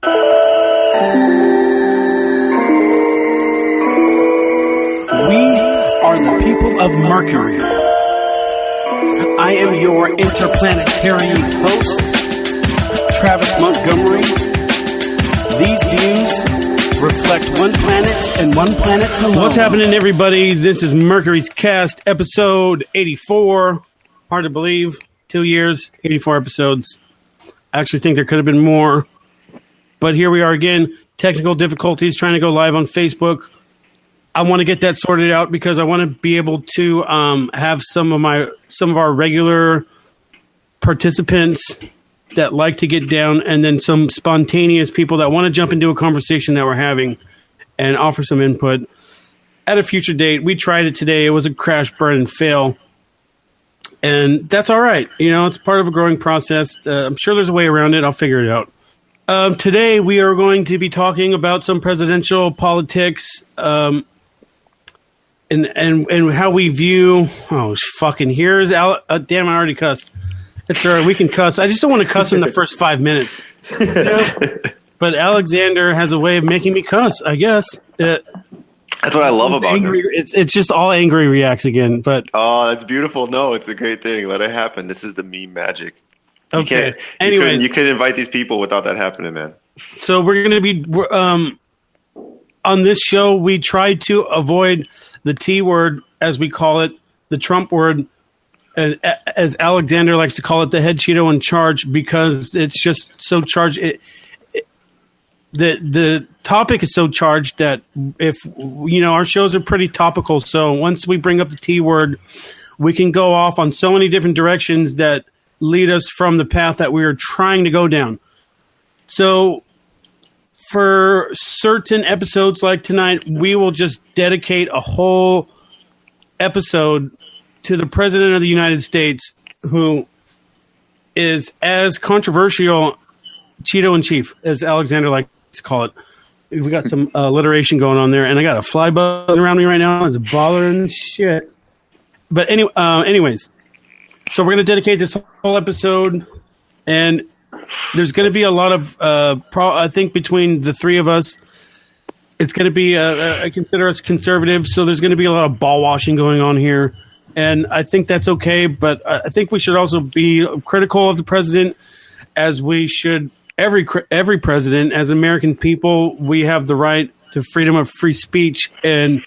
are the people of Mercury. I am your interplanetary host, Travis Montgomery. These views reflect one planet and one planet alone. What's happening, everybody? This is Mercury's Cast, episode 84. Hard to believe. 2 years, 84 episodes. I actually think there could have been more. But here we are again. Technical difficulties, trying to go live on Facebook. I want to get that sorted out because I want to be able to have some of our regular participants that like to get down, and then some spontaneous people that want to jump into a conversation that we're having and offer some input at a future date. We tried it today. It was a crash, burn, and fail. And that's all right. You know, it's part of a growing process. I'm sure there's a way around it. I'll figure it out. Today, we are going to be talking about some presidential politics and how we view. Oh, fucking here's damn! I already cussed. It's all right. We can cuss. I just don't want to cuss in the first 5 minutes. You know? But Alexander has a way of making me cuss, I guess. That's what I love about him. It's just all angry reacts again. But oh, that's beautiful. No, it's a great thing. Let it happen. This is the meme magic. Okay. You couldn't invite these people without that happening, man. So we're going to be on this show. We try to avoid the T word, as we call it, the Trump word, as Alexander likes to call it, the head Cheeto in charge, because it's just so charged. The topic is so charged that if our shows are pretty topical. So once we bring up the T word, we can go off on so many different directions that lead us from the path that we are trying to go down. So for certain episodes like tonight, we will just dedicate a whole episode to the President of the United States, who is as controversial, Cheeto in chief, as Alexander likes to call it. We got some alliteration going on there, and I got a fly buzz around me right now. It's bothering the shit. But anyways, so we're going to dedicate this whole episode, and there's going to be a lot of, I think between the three of us, it's going to be, I consider us conservative, so there's going to be a lot of ball washing going on here. And I think that's okay, but I think we should also be critical of the president, as we should every president. As American people, we have the right to freedom of free speech and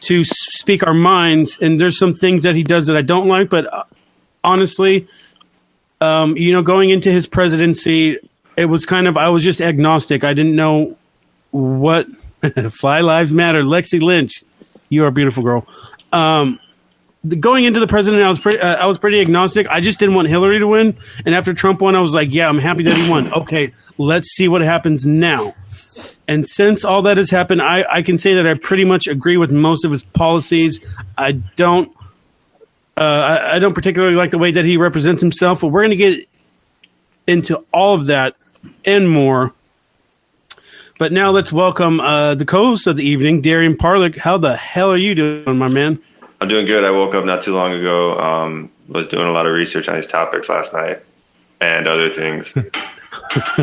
to speak our minds. And there's some things that he does that I don't like, but honestly, going into his presidency, it was I was just agnostic. I didn't know what Fly Lives Matter. Lexi Lynch, you are a beautiful girl. Going into the president, I was pretty agnostic. I just didn't want Hillary to win. And after Trump won, I was like, yeah, I'm happy that he won. Okay, let's see what happens now. And since all that has happened, I can say that I pretty much agree with most of his policies. I don't particularly like the way that he represents himself, but we're going to get into all of that and more. But now let's welcome the co-host of the evening, Darien Parlick. How the hell are you doing, my man? I'm doing good. I woke up not too long ago. Was doing a lot of research on these topics last night and other things.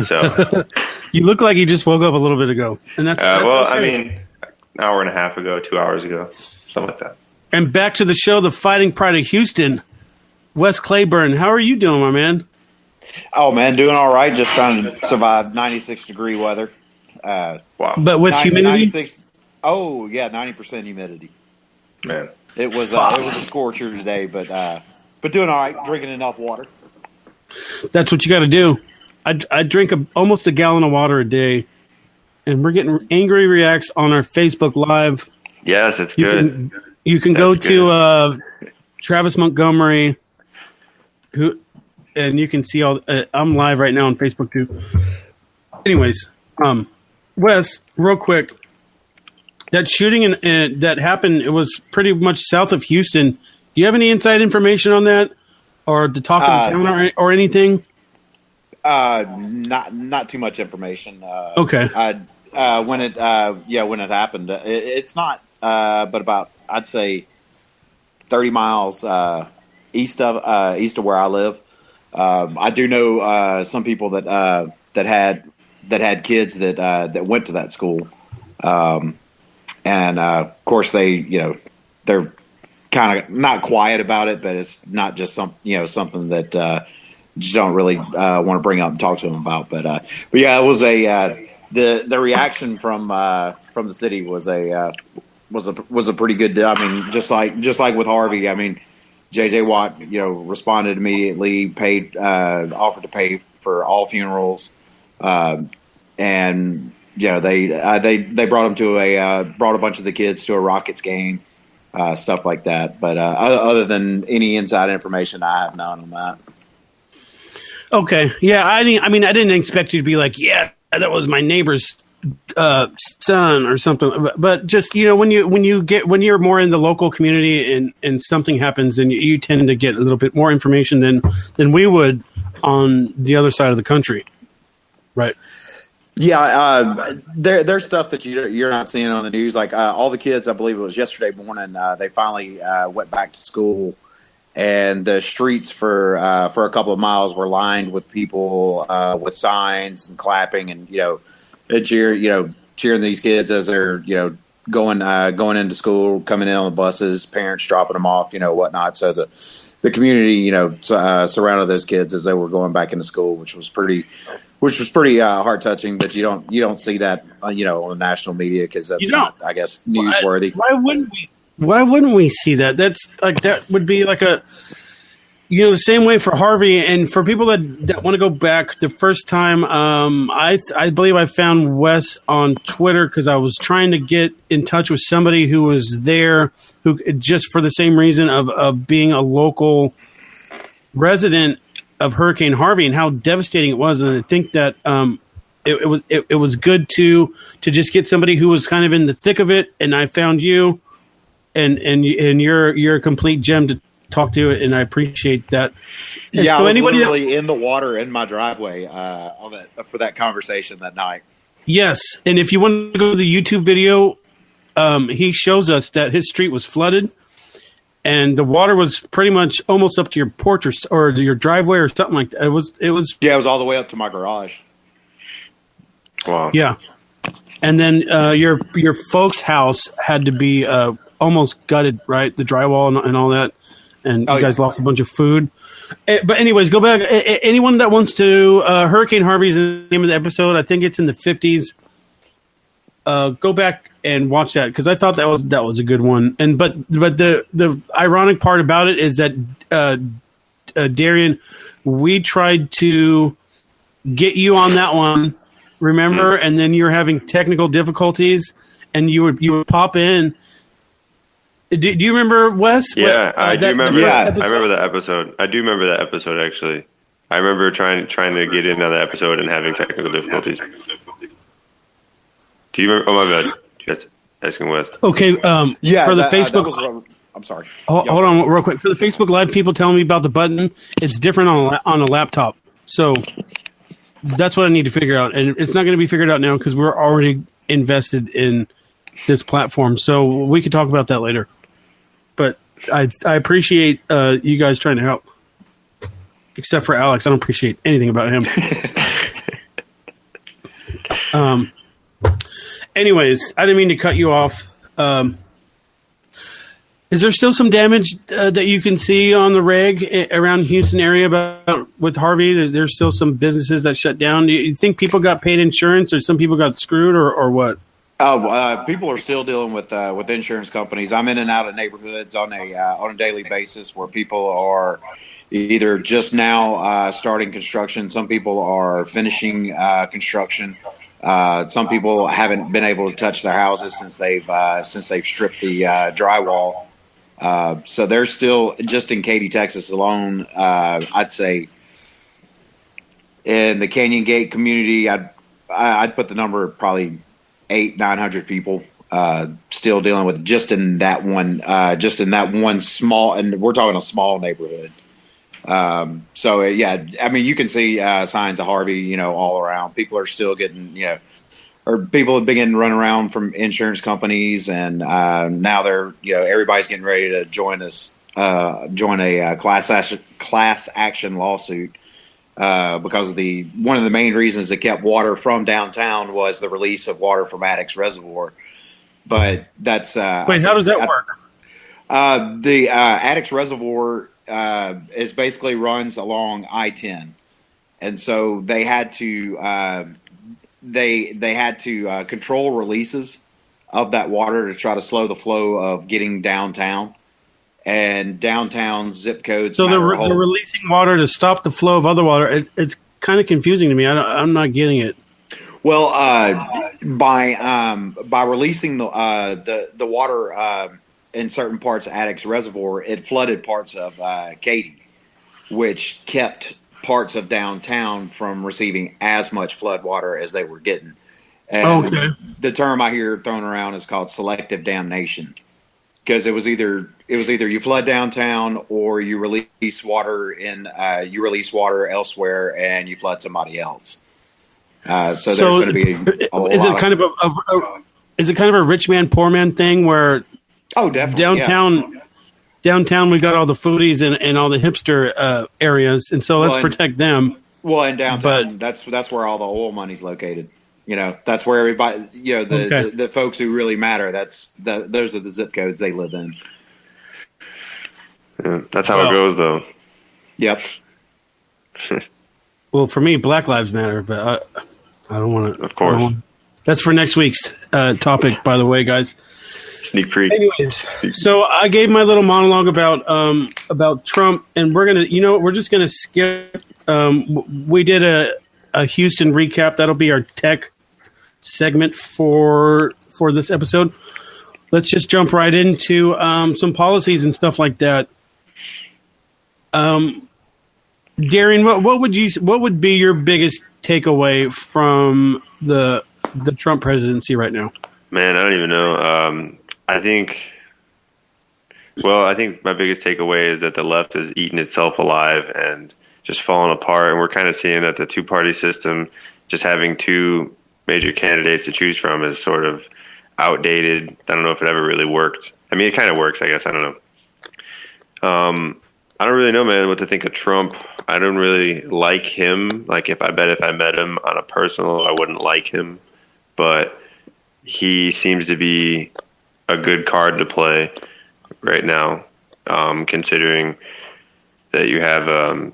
So you look like you just woke up a little bit ago, and that's well, okay. I mean, an hour and a half ago, 2 hours ago, something like that. And back to the show, the Fighting Pride of Houston, Wes Claiborne. How are you doing, my man? Oh, man, doing all right. Just trying to survive 96-degree weather. Wow. But with humidity? 96, oh, yeah, 90% humidity. Man. It was a scorcher today, but doing all right, drinking enough water. That's what you got to do. I drink almost a gallon of water a day, and we're getting angry reacts on our Facebook Live. Yes, it's good. You can go to Travis Montgomery, and you can see all. I'm live right now on Facebook too. Anyways, Wes, real quick, that shooting that happened, it was pretty much south of Houston. Do you have any inside information on that, or the talk of the town, or anything? Not too much information. Okay. When it happened, it's not, but about, I'd say 30 miles east of where I live. I do know some people that had that had kids that went to that school, and of course they're kind of not quiet about it, but it's not just something that you don't really want to bring up and talk to them about. But yeah, it was the reaction from the city was a pretty good. I mean, just like with Harvey, I mean, JJ Watt, responded immediately, offered to pay for all funerals, and they brought a bunch of the kids to a Rockets game, stuff like that. But other than any inside information, I have none on that. Okay, yeah, I didn't expect you to be like, yeah, that was my neighbor's son or something, but just when you're more in the local community and something happens, and you tend to get a little bit more information than we would on the other side of the country, right? Yeah, there's stuff that you're not seeing on the news. Like all the kids, I believe it was yesterday morning, they finally went back to school, and the streets for a couple of miles were lined with people with signs and clapping and cheering these kids as they're going into school, coming in on the buses, parents dropping them off, whatnot. So the community surrounded those kids as they were going back into school, which was pretty heart touching. But you don't see that on the national media because that's not, I guess, newsworthy. Why wouldn't we see that? That's like, that would be like the same way for Harvey. And for people that want to go back, the first time, I believe I found Wes on Twitter because I was trying to get in touch with somebody who was there, who just for the same reason of being a local resident of Hurricane Harvey and how devastating it was. And I think that it was good to just get somebody who was kind of in the thick of it. And I found you. And you're a complete gem to talk to, and I appreciate that. And yeah, so I was literally in the water in my driveway for that conversation that night. Yes, and if you want to go to the YouTube video, he shows us that his street was flooded, and the water was pretty much almost up to your porch or your driveway or something like that. It was all the way up to my garage. Wow. Yeah, and then your folks' house had to be almost gutted, right? The drywall and all that. And you guys lost a bunch of food. But anyways, go back. Anyone that wants to, Hurricane Harvey is the name of the episode. I think it's in the 50s. Go back and watch that because I thought that was a good one. And but the ironic part about it is that Darien, we tried to get you on that one, remember? And then you were having technical difficulties, and you would pop in. Do you remember, Wes? Yeah, I do remember. I remember that episode. I do remember that episode, actually. I remember trying to get in on that episode and having technical difficulties. Do you remember? Oh, my bad. Just asking Wes. Okay. For the Facebook. I'm sorry. Hold on real quick. For the Facebook Live, people telling me about the button. It's different on a laptop. So that's what I need to figure out. And it's not going to be figured out now because we're already invested in this platform. So we can talk about that later. But I appreciate you guys trying to help. Except for Alex. I don't appreciate anything about him. Anyways, I didn't mean to cut you off. Is there still some damage that you can see on the reg around Houston area with Harvey? There's still some businesses that shut down. Do you think people got paid insurance or some people got screwed or what? People are still dealing with insurance companies. I'm in and out of neighborhoods on a daily basis where people are either just now starting construction. Some people are finishing construction. Some people haven't been able to touch their houses since they've stripped the drywall. So there's still, just in Katy, Texas alone, I'd say in the Canyon Gate community, I'd put the number of probably 800-900 people still dealing with just in that one small, and we're talking a small neighborhood. So yeah, I mean, you can see signs of Harvey, all around. People are still getting, or people have been getting run around from insurance companies, and now they're, everybody's getting ready to join a class action lawsuit because of one of the main reasons that kept water from downtown was the release of water from Addicks Reservoir. But that's wait, how does that work? The Addicks Reservoir is basically runs along I-10, and so they had to they had to control releases of that water to try to slow the flow of getting downtown. And downtown zip codes. So they're releasing water to stop the flow of other water. It's kind of confusing to me. I'm not getting it. Well, by releasing the water in certain parts of Addicks Reservoir, it flooded parts of Katy, which kept parts of downtown from receiving as much flood water as they were getting. And the term I hear thrown around is called selective damnation, because it was either you flood downtown or you release water elsewhere and you flood somebody else. So there's going to be is it kind of a rich man poor man thing where definitely downtown we got all the foodies and all the hipster areas, and so let's protect them. Well, in downtown, that's where all the oil money's located. That's where everybody, the folks who really matter. Those are the zip codes they live in. Yeah, that's how it goes, though. Yep. Well, for me, Black Lives Matter, but I don't want to. Of course. That's for next week's topic, by the way, guys. Sneak peek. Anyways, so I gave my little monologue about Trump, and we're just gonna skip. We did a Houston recap. That'll be our tech segment for this episode. Let's just jump right into some policies and stuff like that. Darien, what would be your biggest takeaway from the Trump presidency right now? Man, I don't even know. I think my biggest takeaway is that the left has eaten itself alive and just fallen apart. And we're kind of seeing that the two-party system, just having two major candidates to choose from, is sort of outdated. I don't know if it ever really worked. I mean, it kind of works, I guess. I don't know. I don't really know, man, what to think of Trump. I don't really like him. Like, if I met him on a personal, I wouldn't like him. But he seems to be a good card to play right now, considering that you have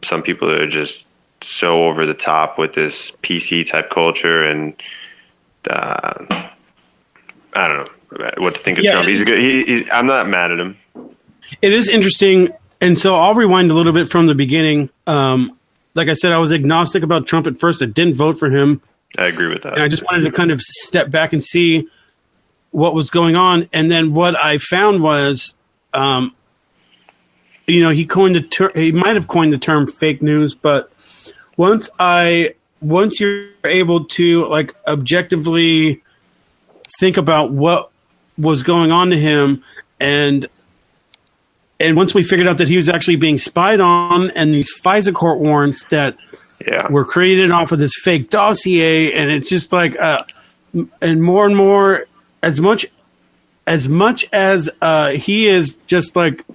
some people that are just so over the top with this PC type culture, and I don't know what to think of Trump. He's a good. I'm not mad at him. It is interesting, and so I'll rewind a little bit from the beginning. Like I said, I was agnostic about Trump at first. I didn't vote for him. I agree with that. And I just wanted to kind of step back and see what was going on. And then what I found was, he coined the term. He might have coined the term fake news, but once you're able to like objectively think about what was going on to him, and once we figured out that he was actually being spied on, and these FISA court warrants that were created off of this fake dossier, and it's just like, and more, as much as he is just like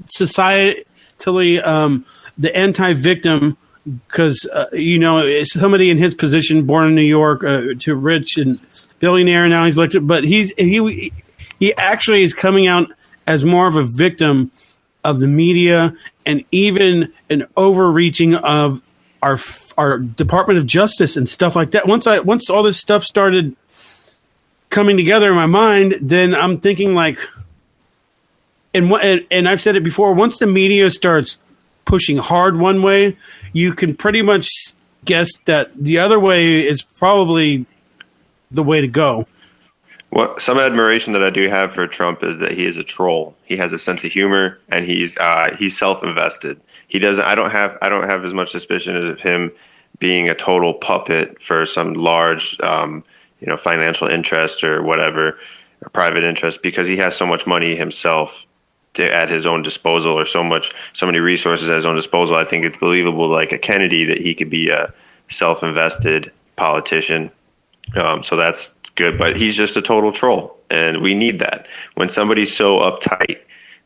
societally the anti-victim, because somebody in his position, born in New York, to rich and billionaire, now he's elected, but he actually is coming out as more of a victim of the media and even an overreaching of our Department of Justice and stuff like that. Once all this stuff started coming together in my mind, then I'm thinking like, and I've said it before, once the media starts pushing hard one way, you can pretty much guess that the other way is probably the way to go. Well, some admiration that I do have for Trump is that he is a troll. He has a sense of humor, and he's self-invested. He doesn't. I don't have as much suspicion of him being a total puppet for some large, financial interest or whatever, or private interest, because he has so much money himself at his own disposal, or so many resources at his own disposal. I think it's believable, like a Kennedy, that he could be a self-invested politician. So that's good, but he's just a total troll, and we need that. When somebody's so uptight,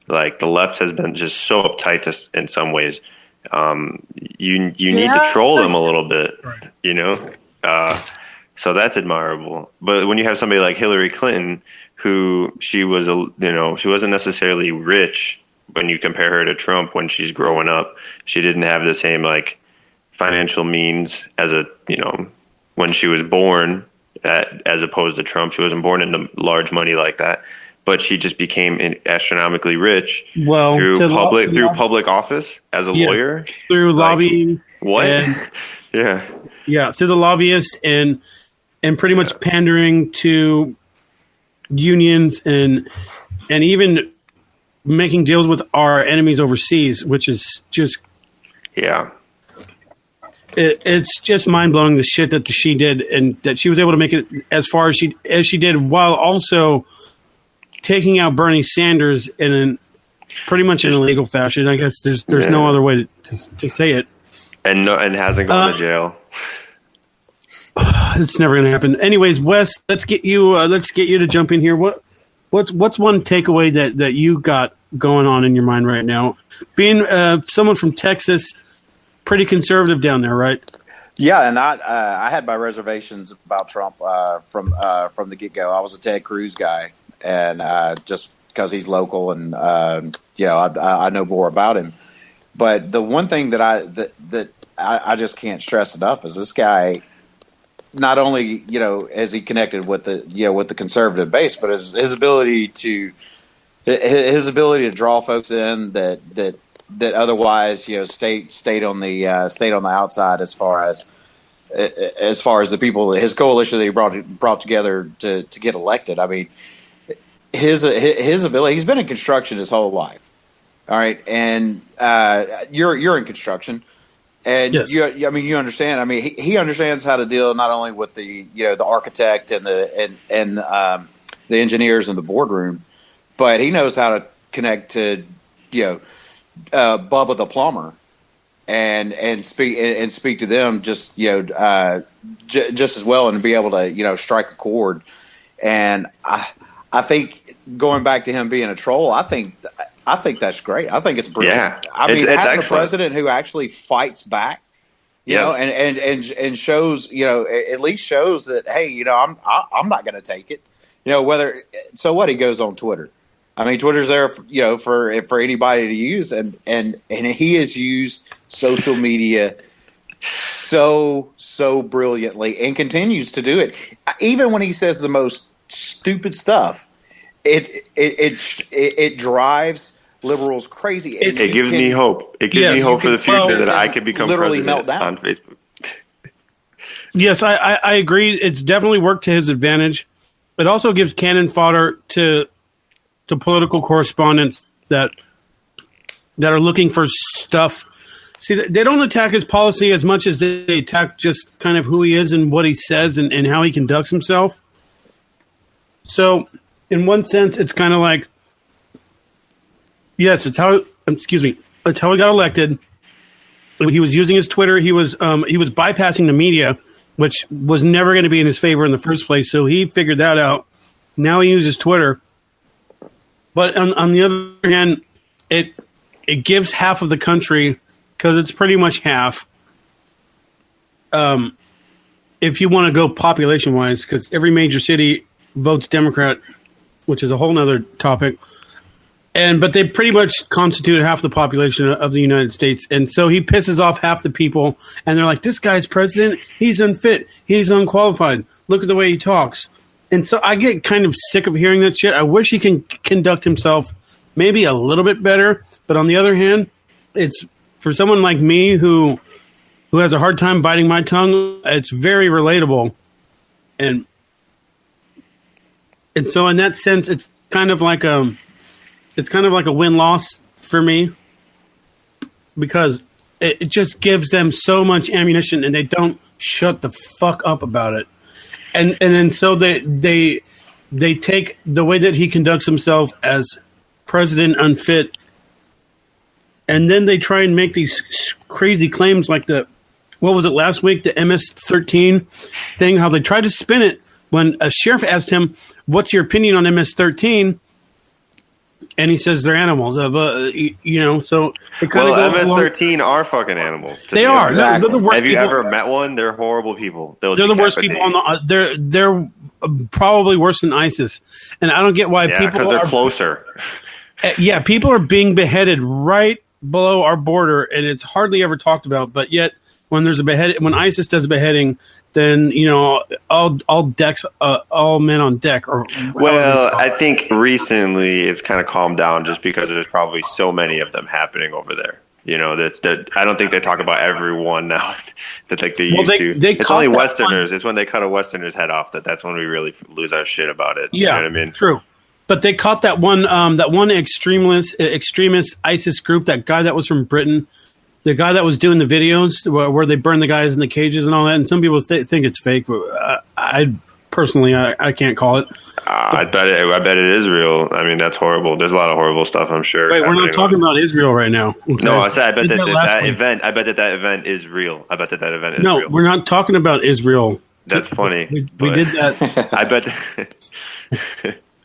like the left has been just so uptight in some ways, You need to troll them a little bit, you know. So that's admirable. But when you have somebody like Hillary Clinton, who she wasn't necessarily rich when you compare her to Trump when she's growing up. She didn't have the same like financial means as when she was born, as opposed to Trump. She wasn't born into large money like that, but she just became astronomically rich through public office as a lawyer, through lobbying. What? Yeah, through the lobbyists and pretty much pandering to unions and even making deals with our enemies overseas, which is just it's just mind blowing the shit that she did, and that she was able to make it as far as she did, while also taking out Bernie Sanders in pretty much an illegal fashion. I guess there's no other way to say it. And hasn't gone to jail. It's never going to happen. Anyways, Wes, let's get you to jump in here. What's one takeaway that you got going on in your mind right now? Being someone from Texas, pretty conservative down there, right? Yeah, and I had my reservations about Trump from the get-go. I was a Ted Cruz guy, and just because he's local and I know more about him. But the one thing that I just can't stress enough is this guy. Not only has he connected with the conservative base, but his ability to draw folks in that otherwise stayed on the outside as far as the people, his coalition that he brought together to get elected. I mean, his ability. He's been in construction his whole life. All right, and you're in construction. And yes. You understand. I mean, he understands how to deal not only with the architect and the engineers in the boardroom, but he knows how to connect to Bubba the plumber and speak to them just just as well, and to be able to strike a chord. And I think going back to him being a troll, I think that's great. I think it's brilliant. Yeah, I mean, it's having excellent. a president who actually fights back, and shows, at least shows that, hey, I'm not going to take it. So what, he goes on Twitter. I mean, Twitter's there, for anybody to use, and he has used social media so brilliantly and continues to do it, even when he says the most stupid stuff. It drives liberals crazy. It gives me hope. It gives me hope for the future that I could become president on Facebook. Yes, I agree. It's definitely worked to his advantage. It also gives cannon fodder to political correspondents that are looking for stuff. See, they don't attack his policy as much as they attack just kind of who he is and what he says and how he conducts himself. So, in one sense, it's kind of like, yes, it's how he got elected. He was using his Twitter. He was bypassing the media, which was never going to be in his favor in the first place. So he figured that out. Now he uses Twitter. But on the other hand, it gives half of the country, because it's pretty much half. If you want to go population wise, because every major city votes Democrat, which is a whole nother topic. But they pretty much constitute half the population of the United States. And so he pisses off half the people, and they're like, this guy's president, he's unfit, he's unqualified, look at the way he talks. And so I get kind of sick of hearing that shit. I wish he can conduct himself maybe a little bit better. But on the other hand, it's for someone like me who has a hard time biting my tongue, it's very relatable. And so in that sense, it's kind of like a win-loss for me, because it just gives them so much ammunition, and they don't shut the fuck up about it. And then so they take the way that he conducts himself as president unfit, and then they try and make these crazy claims like what was it last week, the MS-13 thing, how they tried to spin it when a sheriff asked him, what's your opinion on MS-13? and he says they're animals. But so it kind well, of goes MS-13 are fucking animals. They are. Exactly. They're the worst. Have you people. ever met one? They're horrible people. They're the worst people on the. They're probably worse than ISIS, and I don't get why people because they're closer. Yeah, people are being beheaded right below our border, and it's hardly ever talked about. But yet, when there's a when ISIS does a beheading, then all decks, all men on deck. Well, I think recently it's kind of calmed down just because there's probably so many of them happening over there. I don't think they talk about everyone now that like they used to. It's only Westerners. It's when they cut a Westerner's head off that's when we really lose our shit about it. Yeah, you know what I mean? True. But they caught that one extremist ISIS group, that guy that was from Britain, the guy that was doing the videos where they burn the guys in the cages and all that. And some people think it's fake, but I personally can't call it. I bet it is real. I mean, that's horrible. There's a lot of horrible stuff, I'm sure. Wait, we're not talking about Israel right now. Okay? No, I said I bet that event. I bet that event is real. I bet that event is real. No, we're not talking about Israel. That's funny. We did that. I bet.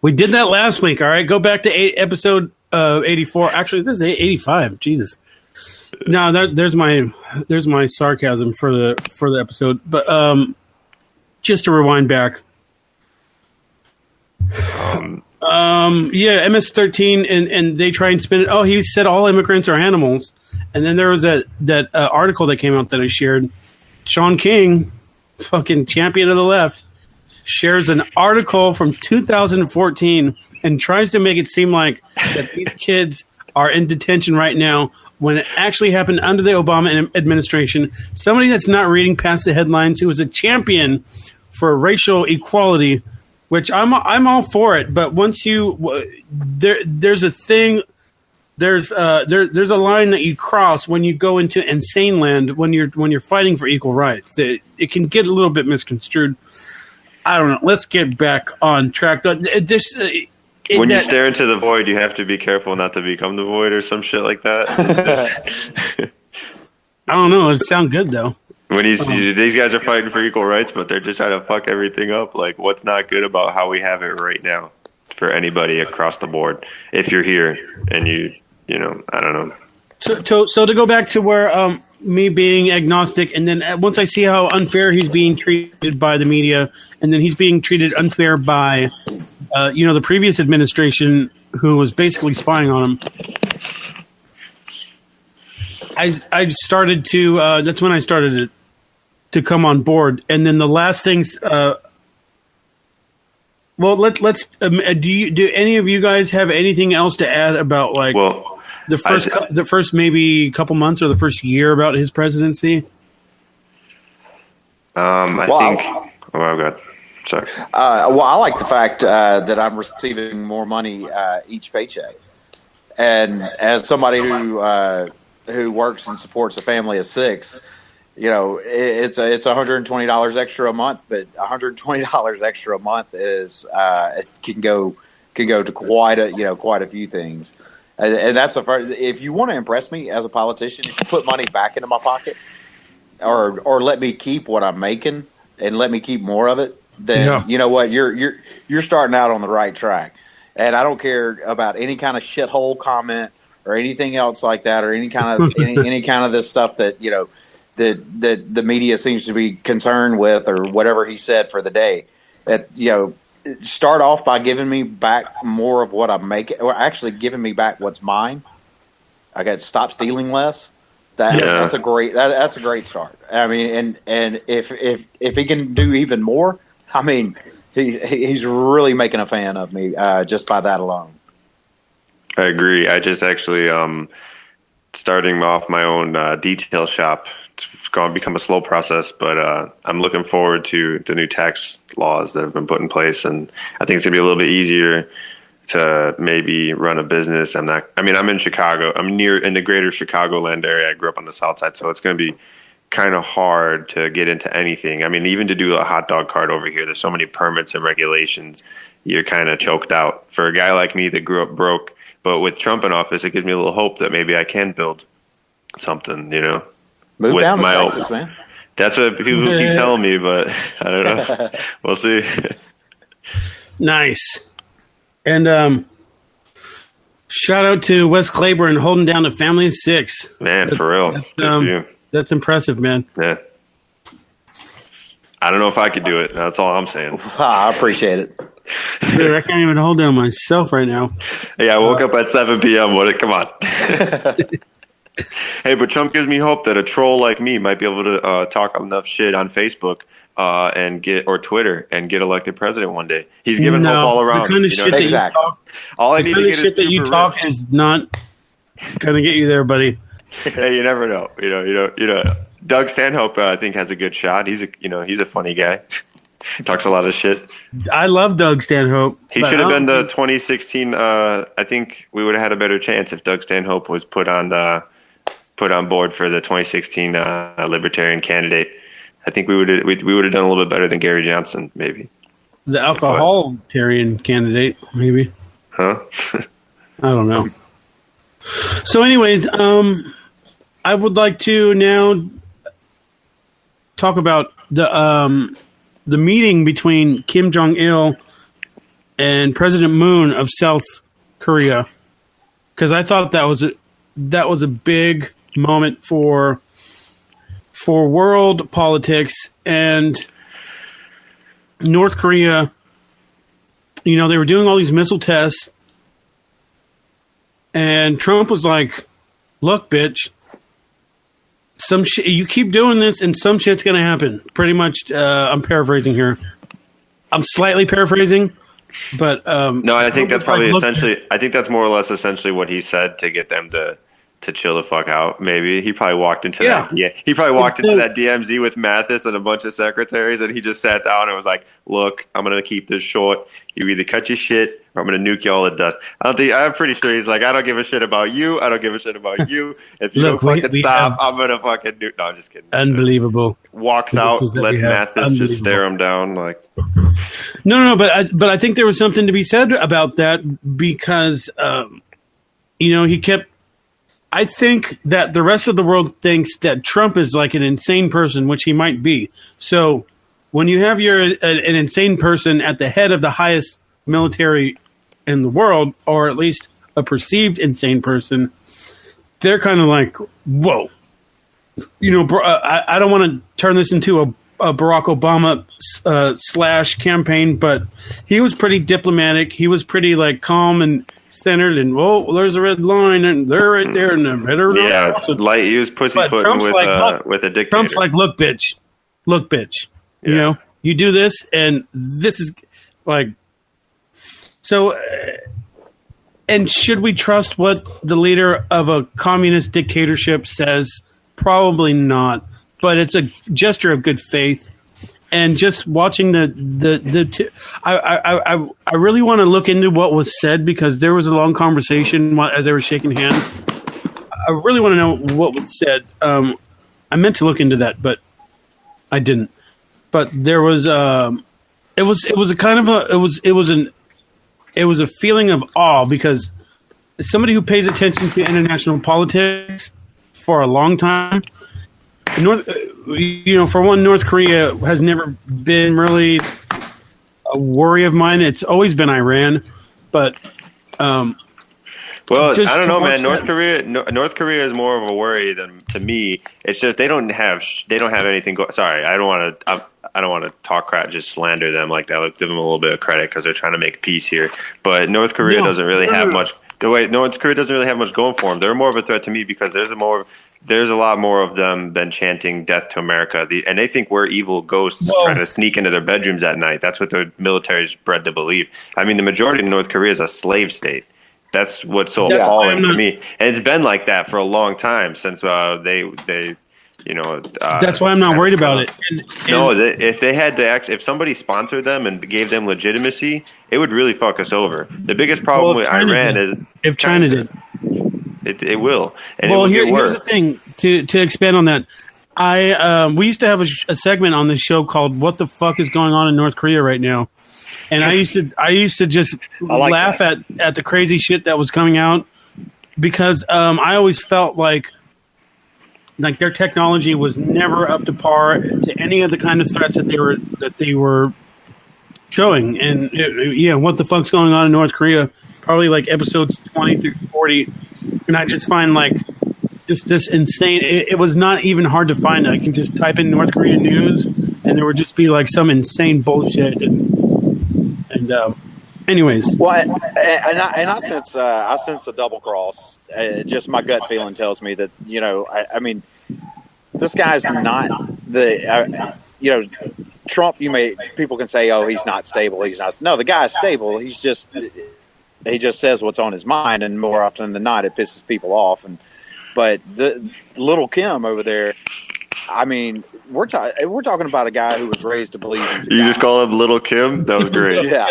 We did that last week. All right, go back to episode 84. Actually, this is 85. Jesus. No, there's my sarcasm for the episode. But just to rewind back. MS-13, and they try and spin it. Oh, he said all immigrants are animals, and then there was that article that came out that I shared. Sean King, fucking champion of the left, shares an article from 2014 and tries to make it seem like that these kids are in detention right now when it actually happened under the Obama administration. Somebody that's not reading past the headlines, who was a champion for racial equality, which I'm all for it. But once there's a thing, there's a line that you cross when you go into insane land when you're fighting for equal rights. It can get a little bit misconstrued. I don't know. Let's get back on track. When you stare into the void, you have to be careful not to become the void or some shit like that. I don't know. It sounds good though. When these guys are fighting for equal rights, but they're just trying to fuck everything up. Like, what's not good about how we have it right now for anybody across the board? If you're here and I don't know. So to go back to where me being agnostic, and then once I see how unfair he's being treated by the media, and then he's being treated unfair by, the previous administration who was basically spying on him. I started to. That's when I started to come on board, and then the last things. Well, let's. Do any of you guys have anything else to add about the first maybe couple months or the first year about his presidency? I think. Oh, I've got. Sorry. I like the fact that I'm receiving more money each paycheck, and as somebody who works and supports a family of six, it's $120 extra a month, but $120 extra a month is it can go to quite a few things. And that's the first. If you want to impress me as a politician, if you put money back into my pocket, or let me keep what I'm making and let me keep more of it, then you know what, you're starting out on the right track. And I don't care about any kind of shithole comment or anything else like that, or any kind of any kind of this stuff that that the media seems to be concerned with, or whatever he said for the day. That start off by giving me back more of what I'm making, or actually giving me back what's mine. I got to stop stealing less. That's a great start. I mean, and if he can do even more, I mean, he's really making a fan of me just by that alone. I agree. I just actually starting off my own detail shop. It's going to become a slow process, but I'm looking forward to the new tax laws that have been put in place, and I think it's going to be a little bit easier to maybe run a business. I'm in Chicago. I'm in the greater Chicagoland area. I grew up on the south side, so it's going to be kind of hard to get into anything. I mean, even to do a hot dog cart over here, there's so many permits and regulations. You're kind of choked out. For a guy like me that grew up broke, but with Trump in office, it gives me a little hope that maybe I can build something, Move down to Texas, man. That's what people keep telling me, but I don't know. We'll see. Nice. And Shout out to Wes Claiborne holding down a family of 6. Man, for real. Good for you. That's impressive, man. Yeah. I don't know if I could do it. That's all I'm saying. I appreciate it. Dude, I can't even hold down myself right now. Yeah, I woke up at 7 p.m. Come on. Hey, but Trump gives me hope that a troll like me might be able to talk enough shit on Facebook or Twitter and get elected president one day. He's giving hope all around. The kind of shit that you talk, all I need to get is that you talk rich. is not gonna get you there, buddy. Hey, you never know. You know. Doug Stanhope, I think, has a good shot. He's a funny guy. Talks a lot of shit. I love Doug Stanhope. He should have been the 2016. I think we would have had a better chance if Doug Stanhope was put on board for the 2016 Libertarian candidate. I think we would have done a little bit better than Gary Johnson, maybe. The alcoholitarian candidate, maybe. Huh? I don't know. So, anyways, I would like to now talk about the meeting between Kim Jong-il and President Moon of South Korea, because I thought that was a big moment for world politics and North Korea. You know, they were doing all these missile tests, and Trump was like, "Look, bitch, you keep doing this, and some shit's gonna happen." Pretty much, I'm paraphrasing here. I'm slightly paraphrasing, but no, I think that's probably essentially. I think that's more or less essentially what he said to get them to chill the fuck out. Maybe he probably walked into that. Yeah, he probably walked into that DMZ with Mathis and a bunch of secretaries, and he just sat down and was like, "Look, I'm gonna keep this short. You either cut your shit, or I'm gonna nuke you all to dust." I'm pretty sure he's like, "I don't give a shit about you. I don't give a shit about you. If you don't fucking stop, I'm gonna fucking nuke." No, I'm just kidding. Unbelievable. Walks out, lets Mathis just stare him down like. No, but I think there was something to be said about that because, he kept. I think that the rest of the world thinks that Trump is like an insane person, which he might be. So when you have an insane person at the head of the highest military in the world, or at least a perceived insane person, they're kind of like, whoa. I don't want to turn this into a Barack Obama / campaign, but he was pretty diplomatic. He was pretty like calm and centered, and there's a red line, and they're right there, and he was pussyfooting with a dictator. Trump's like, look, bitch, yeah. You do this, and this is like, so. And should we trust what the leader of a communist dictatorship says? Probably not, but it's a gesture of good faith. And just watching I really want to look into what was said, because there was a long conversation as they were shaking hands. I really want to know what was said. I meant to look into that, but I didn't. But there was it was a feeling of awe, because somebody who pays attention to international politics for a long time. North Korea has never been really a worry of mine. It's always been Iran, but I don't know, man. North Korea is more of a worry to me. It's just they don't have anything. Sorry, I don't want to talk crap, just slander them like that. Give them a little bit of credit because they're trying to make peace here. But North Korea doesn't really have much. North Korea doesn't really have much going for them. They're more of a threat to me because there's a lot more of them than chanting "Death to America," and they think we're evil ghosts trying to sneak into their bedrooms at night. That's what the military is bred to believe. I mean, the majority of North Korea is a slave state. That's what's so appalling to me, and it's been like that for a long time since they. That's why I'm not worried about it. If they had to if somebody sponsored them and gave them legitimacy, it would really fuck us over. The biggest problem with Iran is if China did. It will. And here's the thing to expand on that. We used to have a segment on this show called "What the fuck is going on in North Korea right now," and I used to just laugh at the crazy shit that was coming out, because I always felt like their technology was never up to par to any of the kind of threats that they were showing. And what the fuck's going on in North Korea? probably like episodes 20 through 40, and I just find like just this insane. It was not even hard to find. I can just type in North Korean news, and there would just be like some insane bullshit. And anyways, well, and I sense a double cross. Just my gut feeling tells me that I mean, this guy's not the Trump. People can say, oh, he's not stable. He's not. No, the guy's stable. He just says what's on his mind, and more often than not, it pisses people off. But the little Kim over there, I mean, we're talking about a guy who was raised to believe he's a You guy. just call him Little Kim? That was great. Yeah.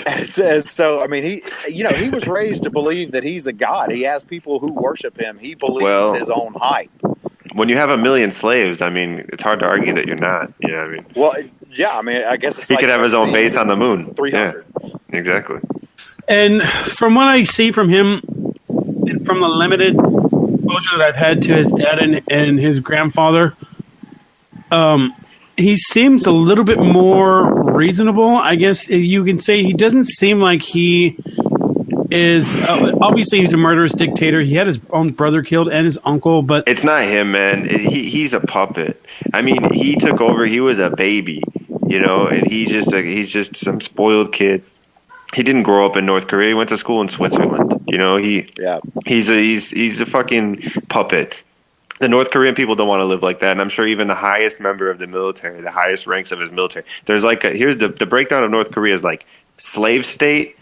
And so, I mean, he was raised to believe that he's a god. He has people who worship him. He believes his own hype. When you have 1 million slaves, I mean, it's hard to argue that you're not. You know what I mean? Well, yeah, I mean, I guess it's he could have his own base on the moon. 300. Yeah, exactly. and from what I see from him, and from the limited exposure that I've had to his dad and his grandfather, he seems a little bit more reasonable. I guess you can say he doesn't seem like he is. Obviously, he's a murderous dictator. He had his own brother killed and his uncle, but It's not him, man. He's a puppet. I mean, he took over. He was a baby, and he's just some spoiled kid. He didn't grow up in North Korea. He went to school in Switzerland. He's a fucking puppet. The North Korean people don't want to live like that, and I'm sure even the highest member of the military, the highest ranks of his military, there's like here's the breakdown of North Korea is like slave state,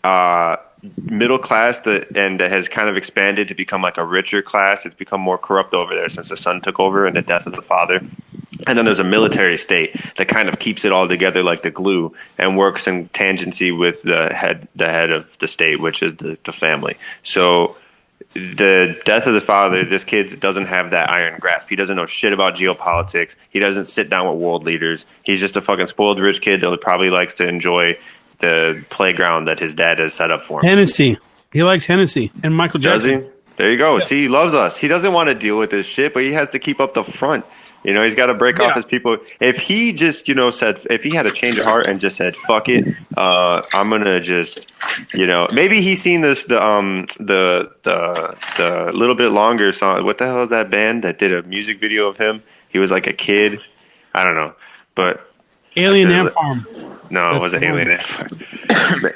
middle class, and that has kind of expanded to become like a richer class. It's become more corrupt over there since the son took over and the death of the father. And then there's a military state that kind of keeps it all together like the glue and works in tangency with the head of the state, which is the family. So the death of the father, this kid doesn't have that iron grasp. He doesn't know shit about geopolitics. He doesn't sit down with world leaders. He's just a fucking spoiled rich kid that probably likes to enjoy the playground that his dad has set up for him. Hennessy. He likes Hennessy and Michael Jackson. Does he? There you go. Yeah. See, he loves us. He doesn't want to deal with this shit, but he has to keep up the front. He's got to break off his people. If he just, said, if he had a change of heart and just said, "Fuck it, I'm gonna just," maybe he's seen this the Little Bit Longer song. What the hell is that band that did a music video of him? He was like a kid. I don't know, but Alien Ant Farm. No, it wasn't Alien Ant Farm.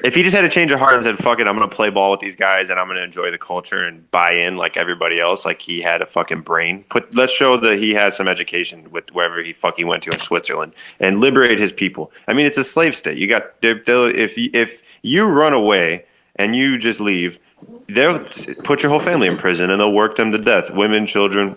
If he just had a change of heart and said, "Fuck it, I'm gonna play ball with these guys and I'm gonna enjoy the culture and buy in like everybody else," like he had a fucking brain. Let's show that he has some education with wherever he fucking went to in Switzerland and liberate his people. I mean, it's a slave state. You got if you run away and you just leave, they'll put your whole family in prison and they'll work them to death, women, children.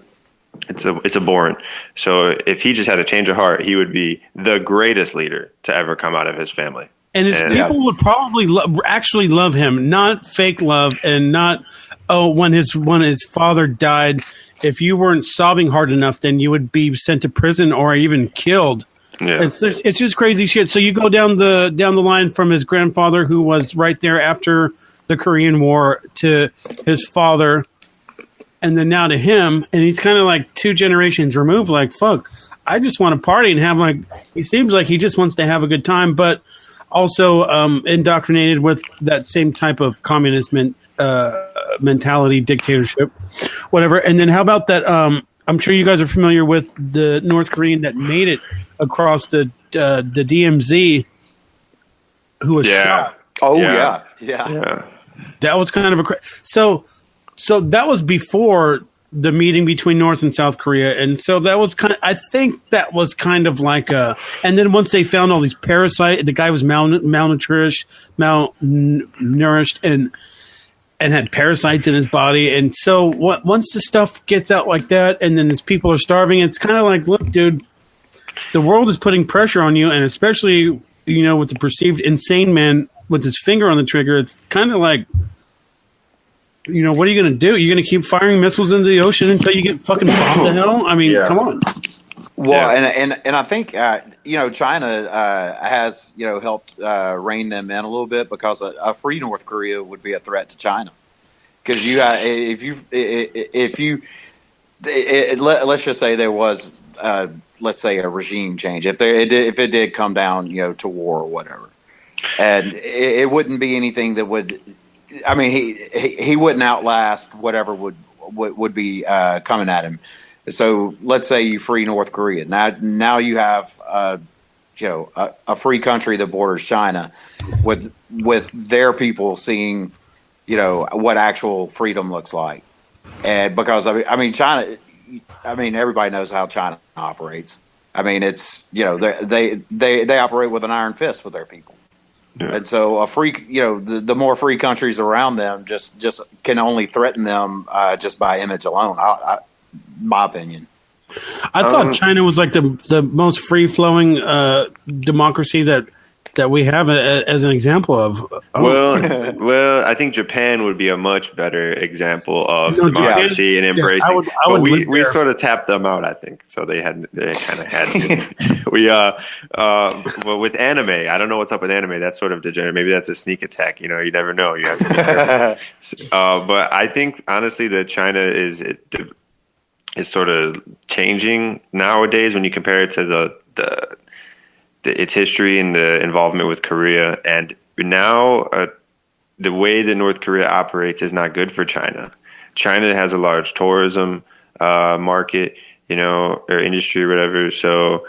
It's abhorrent. So if he just had a change of heart, he would be the greatest leader to ever come out of his family. And his people would probably actually love him, not fake love, and not when his father died. If you weren't sobbing hard enough, then you would be sent to prison or even killed. Yeah. It's just crazy shit. So you go down the line from his grandfather, who was right there after the Korean War, to his father, and then now to him, and he's kind of like 2 generations removed. Like, fuck, I just want to party and have he seems like he just wants to have a good time, but also indoctrinated with that same type of communist mentality, dictatorship, whatever. And then how about that? I'm sure you guys are familiar with the North Korean that made it across the DMZ, who was shot. Oh yeah. That was kind of so that was before the meeting between North and South Korea, and so that was I think that was kind of like and then once they found all these parasites, the guy was malnourished, and had parasites in his body, and so once the stuff gets out like that, and then his people are starving, it's kind of like, look, dude, the world is putting pressure on you, and especially with the perceived insane man with his finger on the trigger, it's kind of like, what are you going to do? You're going to keep firing missiles into the ocean until you get fucking bombed to hell? I mean, come on. Well, and I think China has helped rein them in a little bit, because a free North Korea would be a threat to China. Because let's just say there was let's say a regime change, if it did come down to war or whatever. and it wouldn't be anything that would. I mean, he wouldn't outlast whatever would be coming at him. So let's say you free North Korea. Now you have a free country that borders China, with their people seeing what actual freedom looks like. And because China, everybody knows how China operates. I mean, it's they operate with an iron fist with their people. Yeah. And so a free, the more free countries around them just can only threaten them just by image alone. My opinion. I thought China was like the most free flowing democracy that we have as an example of. Well, I think Japan would be a much better example of democracy and embracing. But we sort of tapped them out, I think. So they kind of had to. But with anime, I don't know what's up with anime. That's sort of degenerate. Maybe that's a sneak attack. You never know. You have to be careful. But I think honestly that China is sort of changing nowadays when you compare it to its history and the involvement with Korea. And now the way that North Korea operates is not good for China. China has a large tourism market, or industry or whatever. So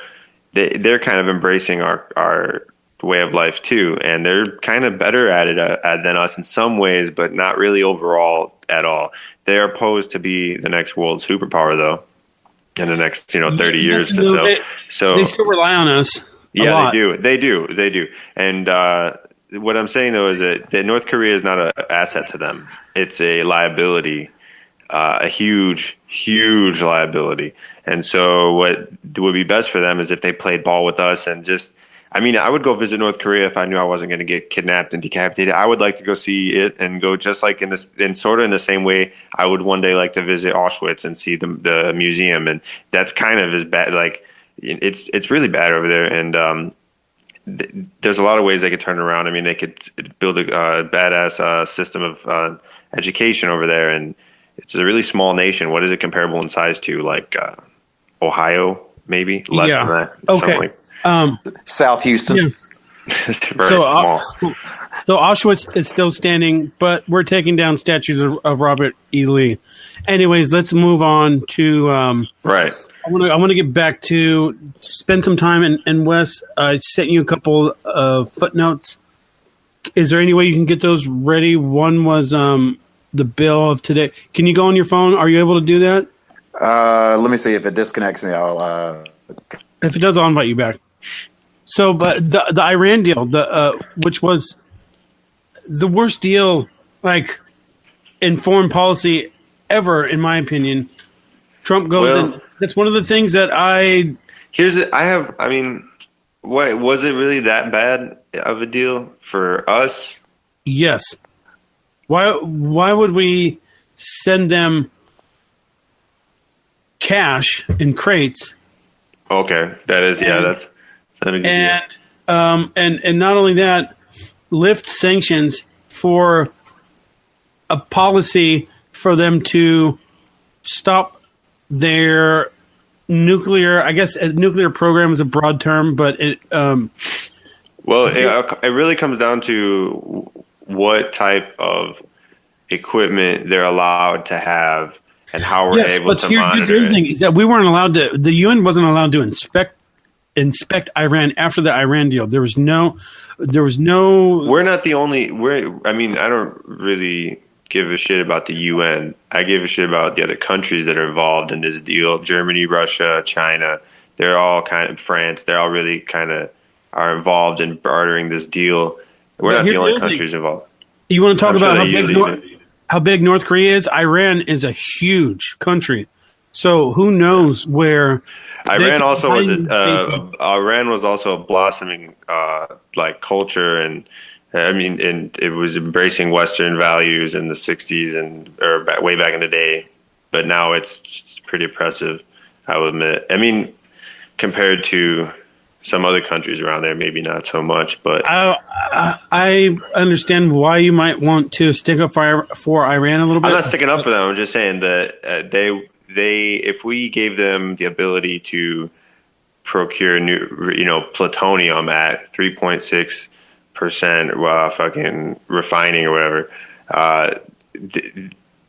they're kind of embracing our way of life too. And they're kind of better at it than us in some ways, but not really overall at all. They are posed to be the next world superpower, though, in the next 30 years or so. So they still rely on us. Yeah, they do. And what I'm saying though is that North Korea is not an asset to them. It's a liability, a huge, huge liability. And so what would be best for them is if they played ball with us and just. I would go visit North Korea if I knew I wasn't going to get kidnapped and decapitated. I would like to go see it and go just like in the same way I would one day like to visit Auschwitz and see the museum. And that's kind of as bad. Like it's really bad over there. And there's a lot of ways they could turn it around. They could build a badass system of education over there. And it's a really small nation. What is it comparable in size to? Like Ohio, maybe less than that. Okay. South Houston. Yeah. Small. So Auschwitz is still standing, but we're taking down statues of Robert E. Lee. Anyways, let's move on to right. I want to get back to spend some time and Wes. I sent you a couple of footnotes. Is there any way you can get those ready? One was the bill of today. Can you go on your phone? Are you able to do that? Let me see if it disconnects me. I'll. If it does, I'll invite you back. So, but the Iran deal, which was the worst deal, like in foreign policy ever, in my opinion. Trump goes in. That's one of the things that what was it really that bad of a deal for us? Yes. Why would we send them cash in crates? Okay, that is that's not a good deal. And not only that, lift sanctions for a policy for them to stop their nuclear. I guess a nuclear program is a broad term, but it. It really comes down to what type of equipment they're allowed to have. And how we're able to monitor. Here's the other thing is that we weren't allowed to. The UN wasn't allowed to inspect Iran after the Iran deal. There was no. We're not the only. I don't really give a shit about the UN. I give a shit about the other countries that are involved in this deal. Germany, Russia, China. They're all France. They're all really kind of are involved in bartering this deal. We're not the only countries involved. You want to talk about how big North Korea is? Iran is a huge country. So who knows where Iran was also a blossoming culture, and and it was embracing Western values in the 60s way back in the day. But now it's pretty oppressive, I will admit. Compared to some other countries around there, maybe not so much, but I understand why you might want to stick up for Iran a little bit. I'm not sticking up for them. I'm just saying that they if we gave them the ability to procure new, plutonium at 3.6 fucking refining or whatever,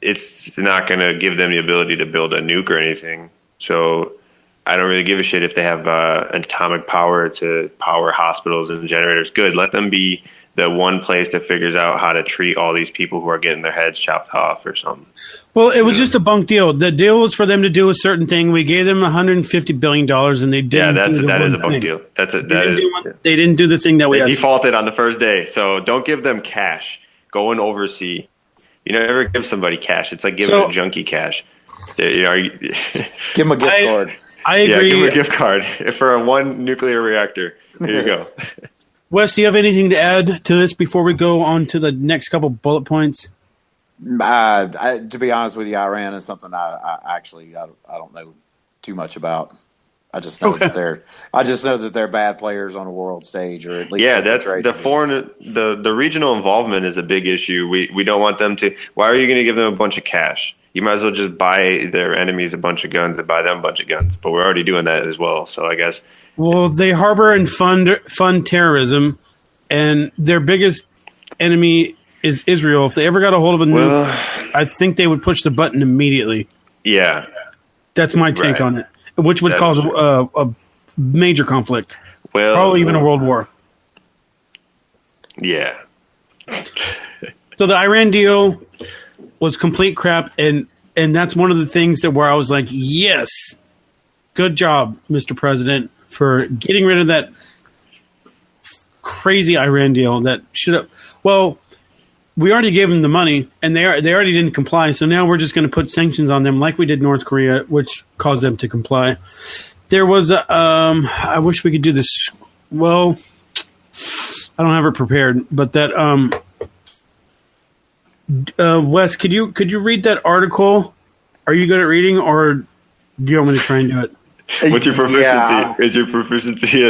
it's not going to give them the ability to build a nuke or anything. So I don't really give a shit if they have atomic power to power hospitals and generators. Good. Let them be the one place that figures out how to treat all these people who are getting their heads chopped off or something. Well, it was just a bunk deal. The deal was for them to do a certain thing. We gave them $150 billion, and they didn't. Yeah, that is a bunk deal. They didn't do the thing that we defaulted on the first day. So don't give them cash. Go and oversee. You never give somebody cash. It's like giving a junkie cash. Give them a gift card. I agree. Yeah, give them a gift card for a one nuclear reactor. There you go. Wes, do you have anything to add to this before we go on to the next couple bullet points? To be honest with you, Iran is something I don't know too much about. I just know that they're bad players on a world stage, or at least that's the regional involvement is a big issue. We don't want them to. Why are you going to give them a bunch of cash? You might as well just buy their enemies a bunch of guns and buy them a bunch of guns. But we're already doing that as well. So I guess. Well, they harbor and fund terrorism, and their biggest enemy is Israel. If they ever got a hold of a nuke, I think they would push the button immediately. Yeah. That's my take on it, which would cause a major conflict. Well, probably even a world war. Yeah. So the Iran deal was complete crap, and that's one of the things where I was like, yes, good job, Mr. President, for getting rid of that crazy Iran deal that should have. Well, we already gave them the money, and they already didn't comply. So now we're just going to put sanctions on them, like we did North Korea, which caused them to comply. There was I wish we could do this. Well, I don't have it prepared, but that Wes, could you read that article? Are you good at reading, or do you want me to try and do it? What's your proficiency? Yeah. Is your proficiency?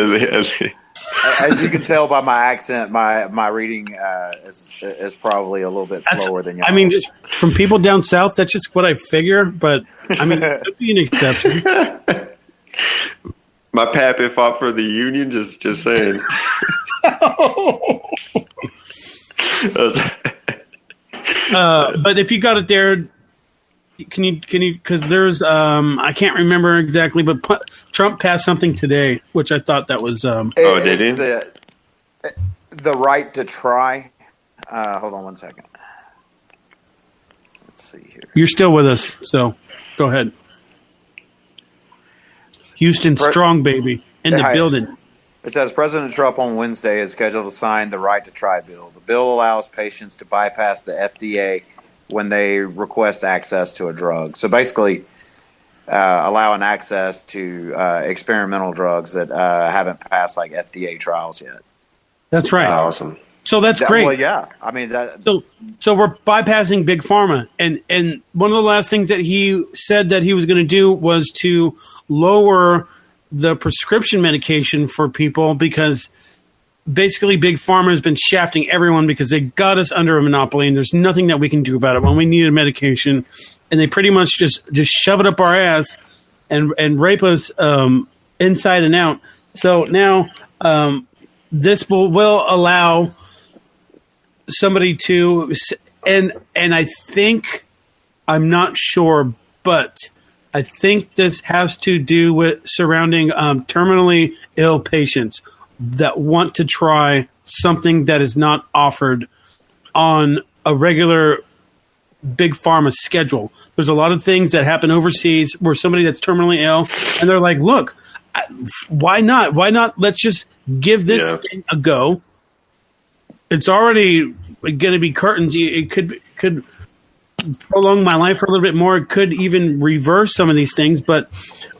As you can tell by my accent, my reading is probably a little bit slower than yours. I mean, just from people down south, that's just what I figure. But I mean, it could be an exception. My pappy fought for the Union. Just saying. But if you got it there. Can you? Because there's I can't remember exactly, but Trump passed something today, which I thought that was. Did he? The right to try. Hold on one second. Let's see here. You're still with us, so go ahead. Houston, strong baby in the building. It says President Trump on Wednesday is scheduled to sign the right to try bill. The bill allows patients to bypass the FDA when they request access to a drug. So basically, allowing access to experimental drugs that haven't passed like FDA trials yet. That's right. Awesome. So that's great. Well, yeah. I mean, so we're bypassing big pharma, and one of the last things that he said that he was going to do was to lower the prescription medication for people, because basically big pharma has been shafting everyone because they got us under a monopoly, and there's nothing that we can do about it when we need a medication, and they pretty much just shove it up our ass and rape us inside and out. So now this will allow somebody to, and I think, I'm not sure, but I think this has to do with surrounding terminally ill patients that want to try something that is not offered on a regular big pharma schedule. There's a lot of things that happen overseas where somebody that's terminally ill, and they're like, look, why not? Why not? Let's just give this thing a go. It's already going to be curtains. It could prolong my life for a little bit more. It could even reverse some of these things. But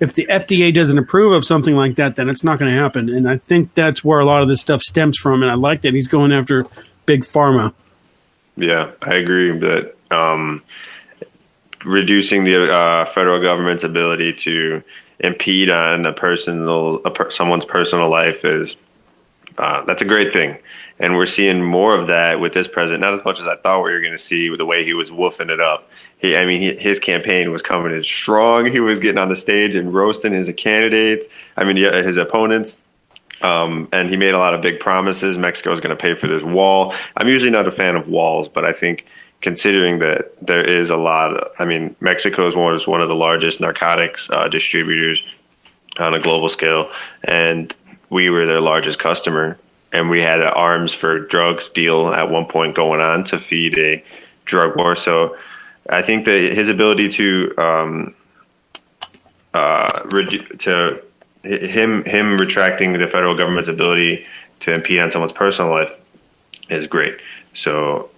if the FDA doesn't approve of something like that, then it's not going to happen. And I think that's where a lot of this stuff stems from. And I like that he's going after big pharma. Yeah, I agree that reducing the federal government's ability to impede on someone's personal life is that's a great thing. And we're seeing more of that with this president, not as much as I thought we were going to see with the way he was woofing it up. His campaign was coming in strong. He was getting on the stage and roasting his candidates. His opponents. And he made a lot of big promises. Mexico is going to pay for this wall. I'm usually not a fan of walls, but I think considering that there is a lot, Mexico is one of the largest narcotics distributors on a global scale, and we were their largest customer. And we had an arms for drugs deal at one point going on to feed a drug war. So I think that his ability to him retracting the federal government's ability to impede on someone's personal life is great. So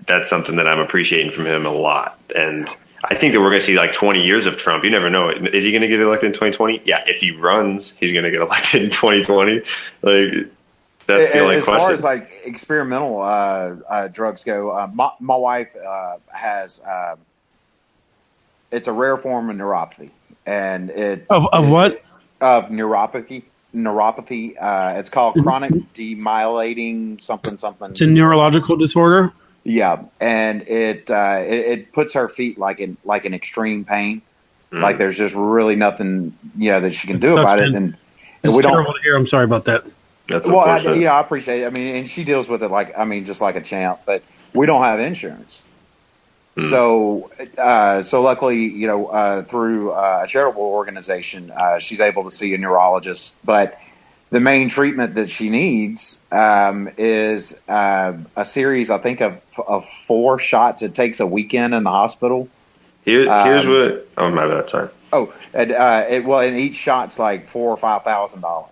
that's something that I'm appreciating from him a lot. And I think that we're going to see like 20 years of Trump. You never know. Is he going to get elected in 2020? Yeah, if he runs, he's going to get elected in 2020. Like, that's the only question. As far as like experimental drugs go, my wife has it's a rare form of neuropathy, and of what? Of neuropathy. It's called chronic demyelinating something. It's a neurological disorder. Yeah, and it puts her feet like in extreme pain. Like there's just really nothing that she can do about it, and it's we terrible to hear. I'm sorry about that. That's I appreciate it. And she deals with it just like a champ. But we don't have insurance, so luckily, through a charitable organization, she's able to see a neurologist. But the main treatment that she needs is a series, I think, of 4 shots. It takes a weekend in the hospital. Here's what. Oh my bad. Sorry. And each shot's like $4,000 or $5,000.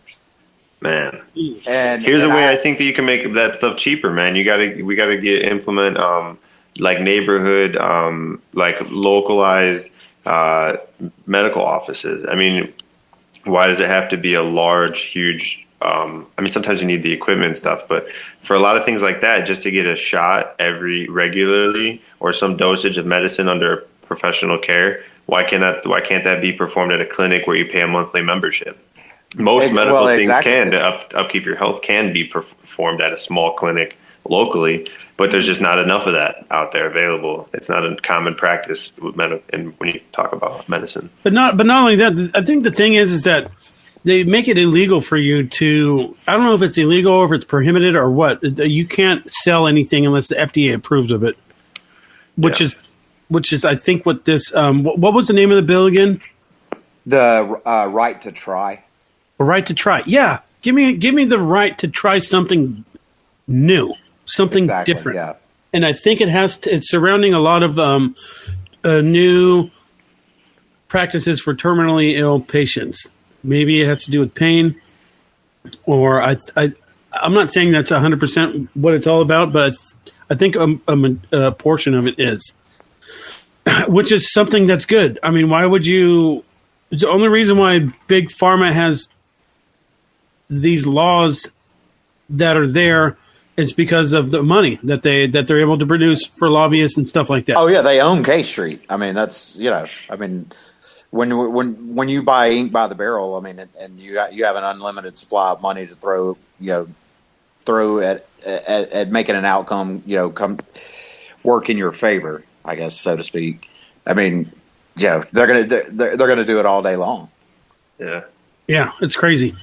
Man, here's a way I think that you can make that stuff cheaper, man. We gotta implement like neighborhood, like localized medical offices. I mean, why does it have to be a large, huge? Sometimes you need the equipment and stuff, but for a lot of things like that, just to get a shot regularly or some dosage of medicine under professional care, why can't that be performed at a clinic where you pay a monthly membership? Most medical things to upkeep your health can be performed at a small clinic locally, but there's just not enough of that out there available. It's not a common practice when you talk about medicine. But not only that, I think the thing is that they make it illegal for you to. I don't know if it's illegal or if it's prohibited or what. You can't sell anything unless the FDA approves of it, which is I think what this. What was the name of the bill again? The right to try. A right to try. Yeah. Give me the right to try something new, something different. Yeah. And I think it's surrounding a lot of new practices for terminally ill patients. Maybe it has to do with pain, or I'm not saying that's 100% what it's all about, but I think a portion of it is, which is something that's good. I mean, why would you? The only reason why Big Pharma has these laws that are there is because of the money that they're able to produce for lobbyists and stuff like that. Oh yeah, they own K Street. I mean, that's when you buy ink by the barrel, and you have an unlimited supply of money to throw at making an outcome, come work in your favor, I guess, so to speak. I mean, they're gonna do it all day long. Yeah, it's crazy.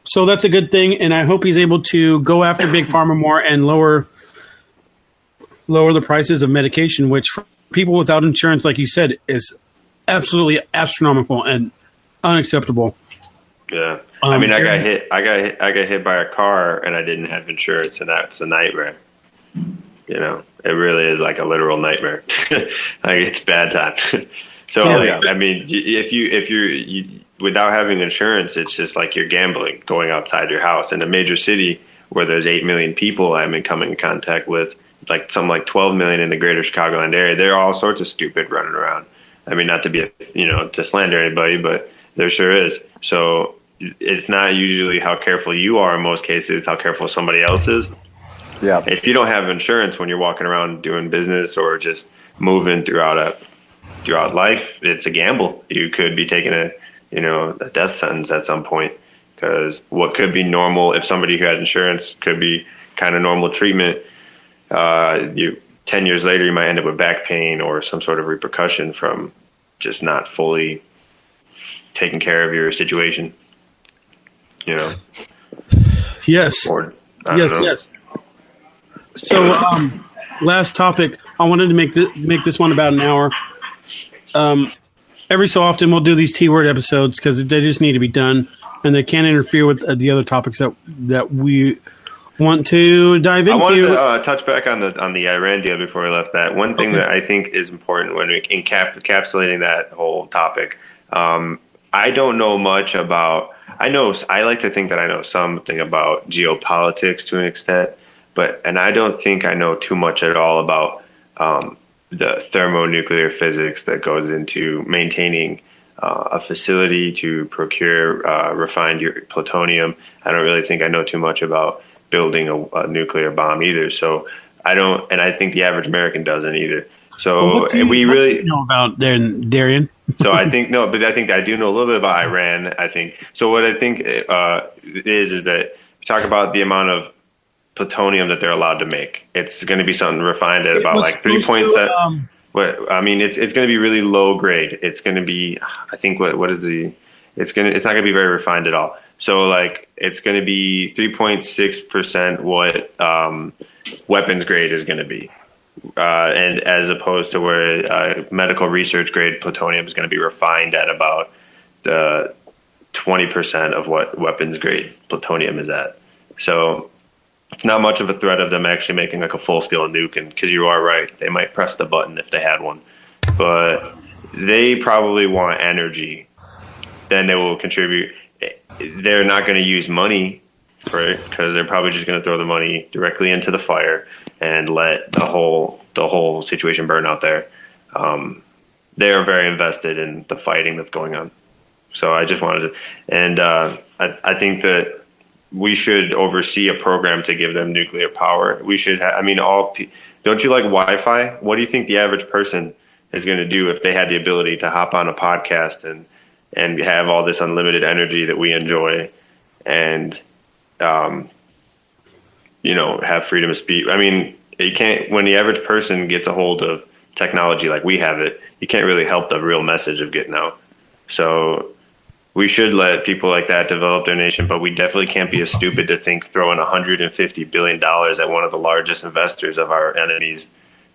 So that's a good thing, and I hope he's able to go after Big Pharma more and lower the prices of medication, which for people without insurance, like you said, is absolutely astronomical and unacceptable. Yeah, I got hit by a car, and I didn't have insurance, and that's a nightmare. It really is like a literal nightmare. Like it's bad time. So if you're without having insurance, it's just like you're gambling, going outside your house. In a major city where there's 8 million people I'm coming in contact with, like 12 million in the greater Chicagoland area, there are all sorts of stupid running around. I mean, not to be, to slander anybody, but there sure is. So it's not usually how careful you are in most cases, it's how careful somebody else is. Yeah. If you don't have insurance when you're walking around doing business or just moving throughout life, it's a gamble. You could be taking a death sentence at some point, because what could be normal if somebody who had insurance could be kind of normal treatment, 10 years later you might end up with back pain or some sort of repercussion from just not fully taking care of your situation. You know. Yes. Or, yes. So, last topic. I wanted to make this one about an hour. Every so often, we'll do these T-word episodes because they just need to be done, and they can't interfere with the other topics that we want to dive into. I wanted to touch back on the Iran deal before we left that. One thing that I think is important when we encapsulating that whole topic. I don't know much about. I like to think that I know something about geopolitics to an extent, and I don't think I know too much at all about the thermonuclear physics that goes into maintaining a facility to procure refined plutonium. I don't really think I know too much about building a nuclear bomb either. So I don't, and I think the average American doesn't either. So what do you know about Darien? So I think but I think I do know a little bit about Iran. I think so. What I think is that we talk about the amount of plutonium that they're allowed to make. It's going to be something refined at about like 3.7. It's going to be really low grade. It's going to be, I think it's not going to be very refined at all. So like it's going to be 3.6% what weapons grade is going to be. And as opposed to where medical research grade plutonium is going to be refined at about the 20% of what weapons grade plutonium is at. So it's not much of a threat of them actually making like a full scale nuke. And because you are right, they might press the button if they had one, but they probably want energy. Then they will contribute. They're not going to use money for it because they're probably just going to throw the money directly into the fire and let the whole situation burn out there. They are very invested in the fighting that's going on. So I just wanted to, and I think that we should oversee a program to give them nuclear power. We should don't you like Wi-Fi? What do you think the average person is going to do if they had the ability to hop on a podcast and have all this unlimited energy that we enjoy and, have freedom of speech? I mean, you can't, when the average person gets a hold of technology like we have it, you can't really help the real message of getting out. So we should let people like that develop their nation, but we definitely can't be as stupid to think throwing $150 billion at one of the largest investors of our enemies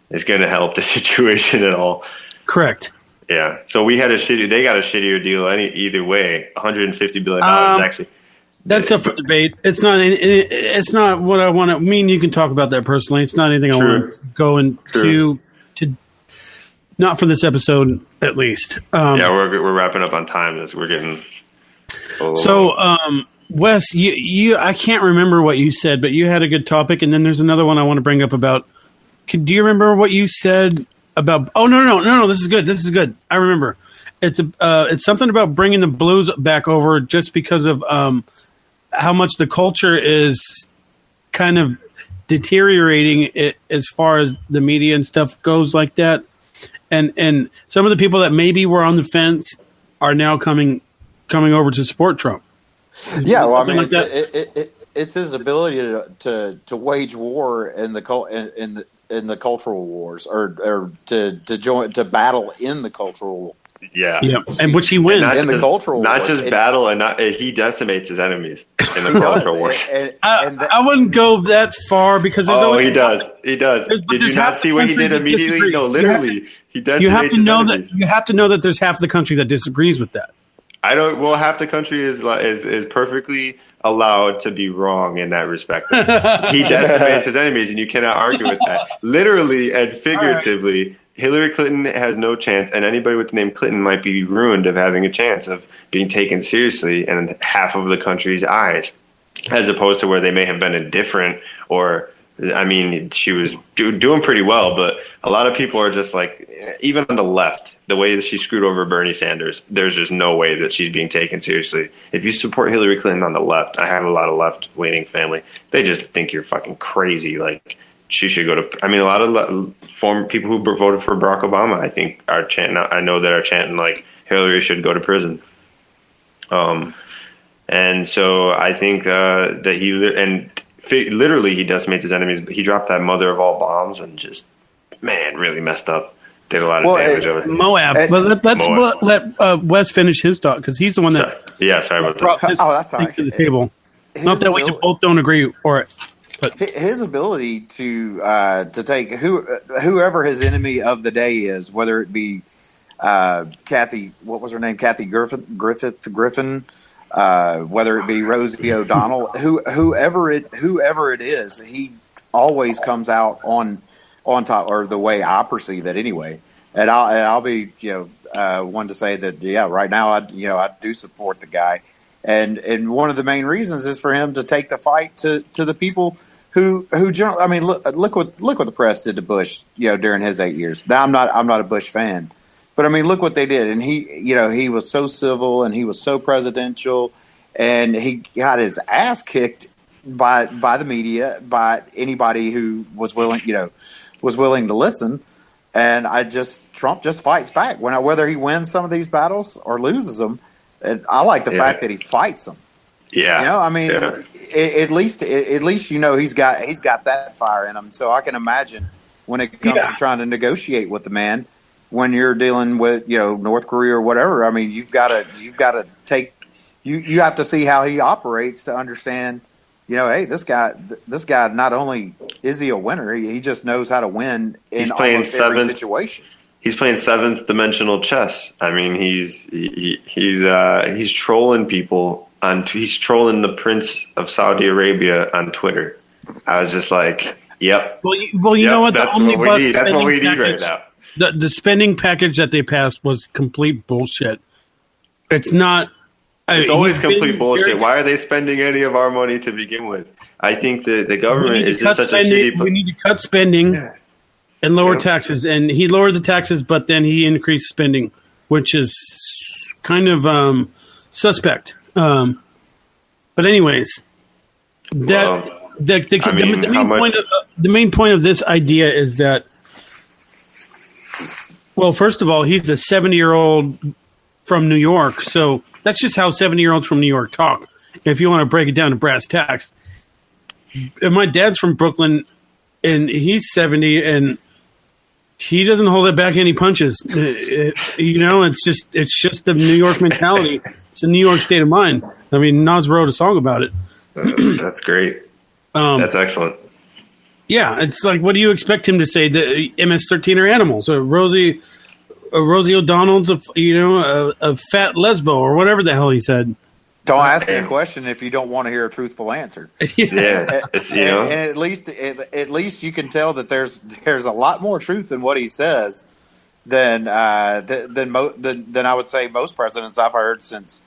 is going to help the situation at all. Correct. Yeah. So they got a shittier deal either way. $150 billion actually. That's up for debate. It's not what I want to. Me and you can talk about that personally. It's not anything I want to go into. Not for this episode, at least. We're wrapping up on time as we're getting. Wes, you I can't remember what you said, but you had a good topic, and then there's another one I want to bring up about. Do you remember what you said about? Oh no! This is good. I remember. It's something about bringing the blues back over, just because of how much the culture is kind of deteriorating as far as the media and stuff goes like that. And some of the people that maybe were on the fence are now coming over to support Trump. Yeah, well, I mean, it's his ability to wage war in the cultural wars, or to battle in the cultural. Yeah, and which he wins in the cultural. Not wars. just battle, and he decimates his enemies in the cultural wars. I wouldn't go that far because he does. Did you not see what he did immediately? No, literally, he decimates You have to his know enemies. that. You have to know that there's half the country that disagrees with that. Well, half the country is perfectly allowed to be wrong in that respect. He decimates his enemies, and you cannot argue with that. Literally and figuratively, Hillary Clinton has no chance, and anybody with the name Clinton might be ruined of having a chance of being taken seriously in half of the country's eyes, as opposed to where they may have been indifferent or. I mean, she was doing pretty well, but a lot of people are just like, even on the left, the way that she screwed over Bernie Sanders, there's just no way that she's being taken seriously. If you support Hillary Clinton on the left, I have a lot of left-leaning family, they just think you're fucking crazy. Like, she should go to, I mean, a lot of former people who voted for Barack Obama, I think, are chanting, I know that are chanting, like, Hillary should go to prison. And so I think that literally he decimates his enemies. He dropped that mother of all bombs and just, man, really messed up. did a lot of damage over there. Moab. But let Wes finish his thought because he's the one that. Sorry about brought that. this that's all thing right. to the table. Not that we both don't agree or it. But His ability to take whoever his enemy of the day is, whether it be Kathy, what was her name? Kathy Griffin, whether it be Rosie O'Donnell, whoever it is, he always comes out on top, or the way I perceive it anyway. And I'll be one to say that right now I do support the guy, and one of the main reasons is for him to take the fight to the people who generally, I mean, look what the press did to Bush during his 8 years. Now I'm not a Bush fan. But I mean, look what they did, and he was so civil and he was so presidential, and he got his ass kicked by the media, by anybody who was willing to listen. And Trump just fights back whether he wins some of these battles or loses them. And I like the fact that he fights them. Yeah, I mean, at least he's got that fire in him. So I can imagine when it comes to trying to negotiate with the man. When you're dealing with North Korea or whatever, I mean you have to see how he operates to understand. Hey, this guy not only is he a winner, he just knows how to win in almost every situation. He's playing seventh dimensional chess. I mean, he's trolling people he's trolling the Prince of Saudi Arabia on Twitter. I was just like, yep. Well, you know what? That's what we need. That's what we need right now. The spending package that they passed was complete bullshit. It's not. It's always complete bullshit. Why are they spending any of our money to begin with? I think that the government is just such a shitty. We need to cut spending and lower taxes. And he lowered the taxes, but then he increased spending, which is kind of suspect. But anyways, the main point of this idea is that. Well, first of all, he's a 70-year-old from New York, so that's just how 70-year-olds from New York talk. If you want to break it down to brass tacks, and my dad's from Brooklyn, and he's 70, and he doesn't hold it back any punches. It's just the New York mentality. It's a New York state of mind. I mean, Nas wrote a song about it. That's great. That's excellent. Yeah, it's like, what do you expect him to say? The MS-13 are animals. Rosie O'Donnell's a fat lesbo or whatever the hell he said. Don't ask me a question if you don't want to hear a truthful answer. Yeah, and at least you can tell that there's a lot more truth in what he says than I would say most presidents I've heard since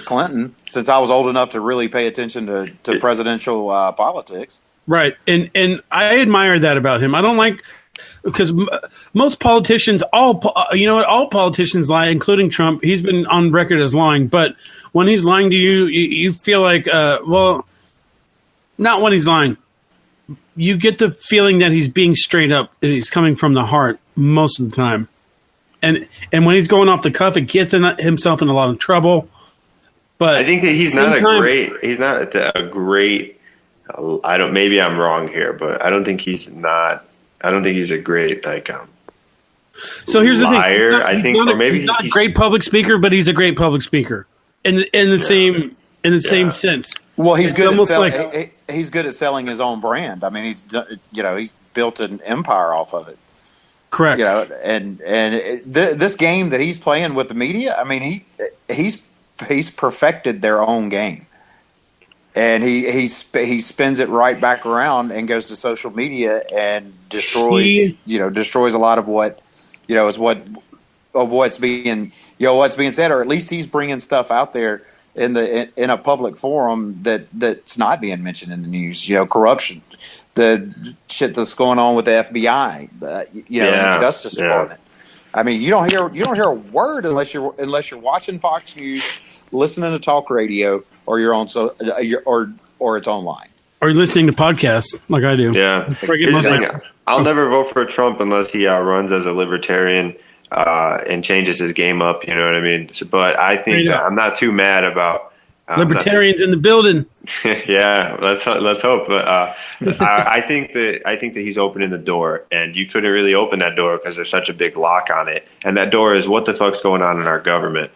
Clinton, since I was old enough to really pay attention to presidential politics. Right, and I admire that about him. I don't like, because most politicians, all politicians lie, including Trump. He's been on record as lying, but when he's lying to you, you feel like, not when he's lying. You get the feeling that he's being straight up. He's coming from the heart most of the time, and when he's going off the cuff, it gets himself in a lot of trouble. But I think that he's not a great. Maybe I'm wrong here, but I don't think he's a great So here's the thing. He's not a great public speaker, but he's a great public speaker in the same sense. Well, he's good at selling. He's good at selling his own brand. I mean, he's built an empire off of it. Correct. This game that he's playing with the media. I mean, he's perfected their own game. And he spins it right back around and goes to social media and destroys a lot of what what's being said, or at least he's bringing stuff out there in a public forum that's not being mentioned in the news. Corruption, the shit that's going on with the FBI, the Justice Department. I mean, you don't hear a word unless you're watching Fox News, listening to talk radio, or you're on or it's online, or you're listening to podcasts like I do. Yeah, here's the thing. I'll never vote for Trump unless he runs as a libertarian and changes his game up. You know what I mean? But I think that I'm not too mad about Libertarians in the building. Yeah, let's hope. But I think that he's opening the door, and you couldn't really open that door because there's such a big lock on it. And that door is, what the fuck's going on in our government?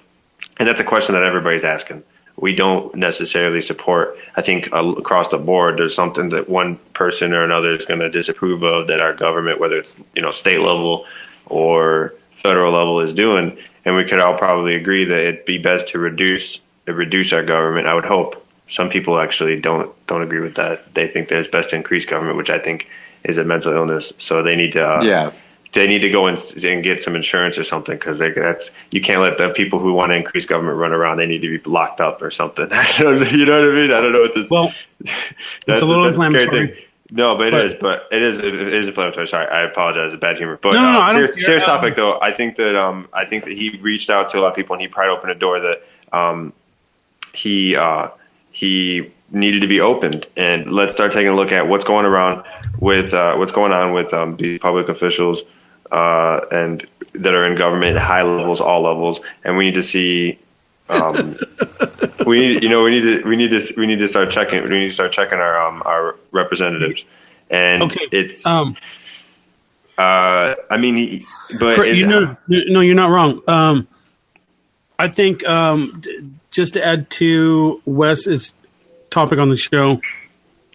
And that's a question that everybody's asking. We don't necessarily support. I think across the board, there's something that one person or another is going to disapprove of that our government, whether it's state level or federal level, is doing. And we could all probably agree that it'd be best to reduce our government. I would hope. Some people actually don't agree with that. They think that it's best to increase government, which I think is a mental illness. So they need to they need to go and get some insurance or something, because you can't let the people who want to increase government run around. They need to be locked up or something. You know what I mean? I don't know what this. Well, that's a little inflammatory. No, but it is inflammatory. Sorry, I apologize. It's bad humor. But no, serious topic though. I think that he reached out to a lot of people, and he probably opened a door that he needed to be opened. And let's start taking a look at what's going on with the public officials and that are in government at high levels, all levels, and we need to see. We need to start checking. We need to start checking our representatives, and it's. I mean, but you're not wrong. I think just to add to Wes's topic on the show,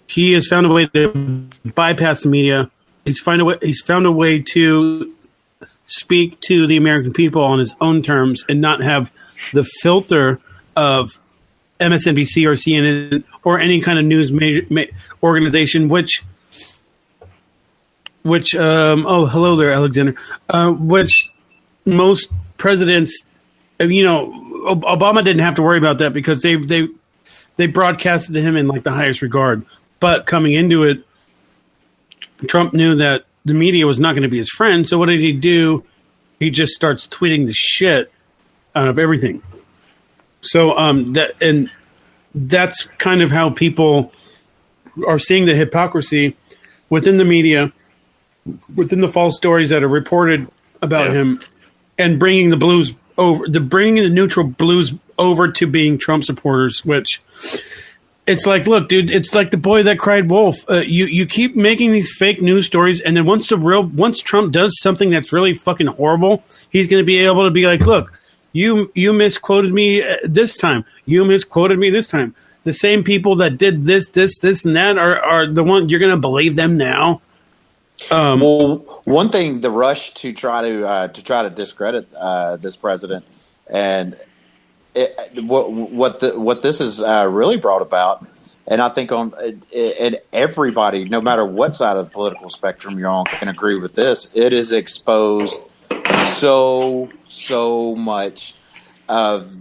he has found a way to bypass the media. He's found a way to speak to the American people on his own terms and not have the filter of MSNBC or CNN or any kind of news organization, which hello there, Alexander, which most presidents, Obama didn't have to worry about that because they broadcasted to him in like the highest regard. But coming into it, Trump knew that the media was not going to be his friend. So what did he do? He just starts tweeting the shit out of everything. So that's kind of how people are seeing the hypocrisy within the media, within the false stories that are reported about him, and bringing the blues over, bringing the neutral blues over to being Trump supporters, which it's like, look, dude, it's like the boy that cried wolf. You keep making these fake news stories, and then once Trump does something that's really fucking horrible, he's going to be able to be like, look, you misquoted me this time. You misquoted me this time. The same people that did this, and that are the one you're going to believe them now. Well, one thing, the rush to try to discredit this president, and what this has really brought about, and I think and everybody, no matter what side of the political spectrum you're on, can agree with this. It is exposed so much of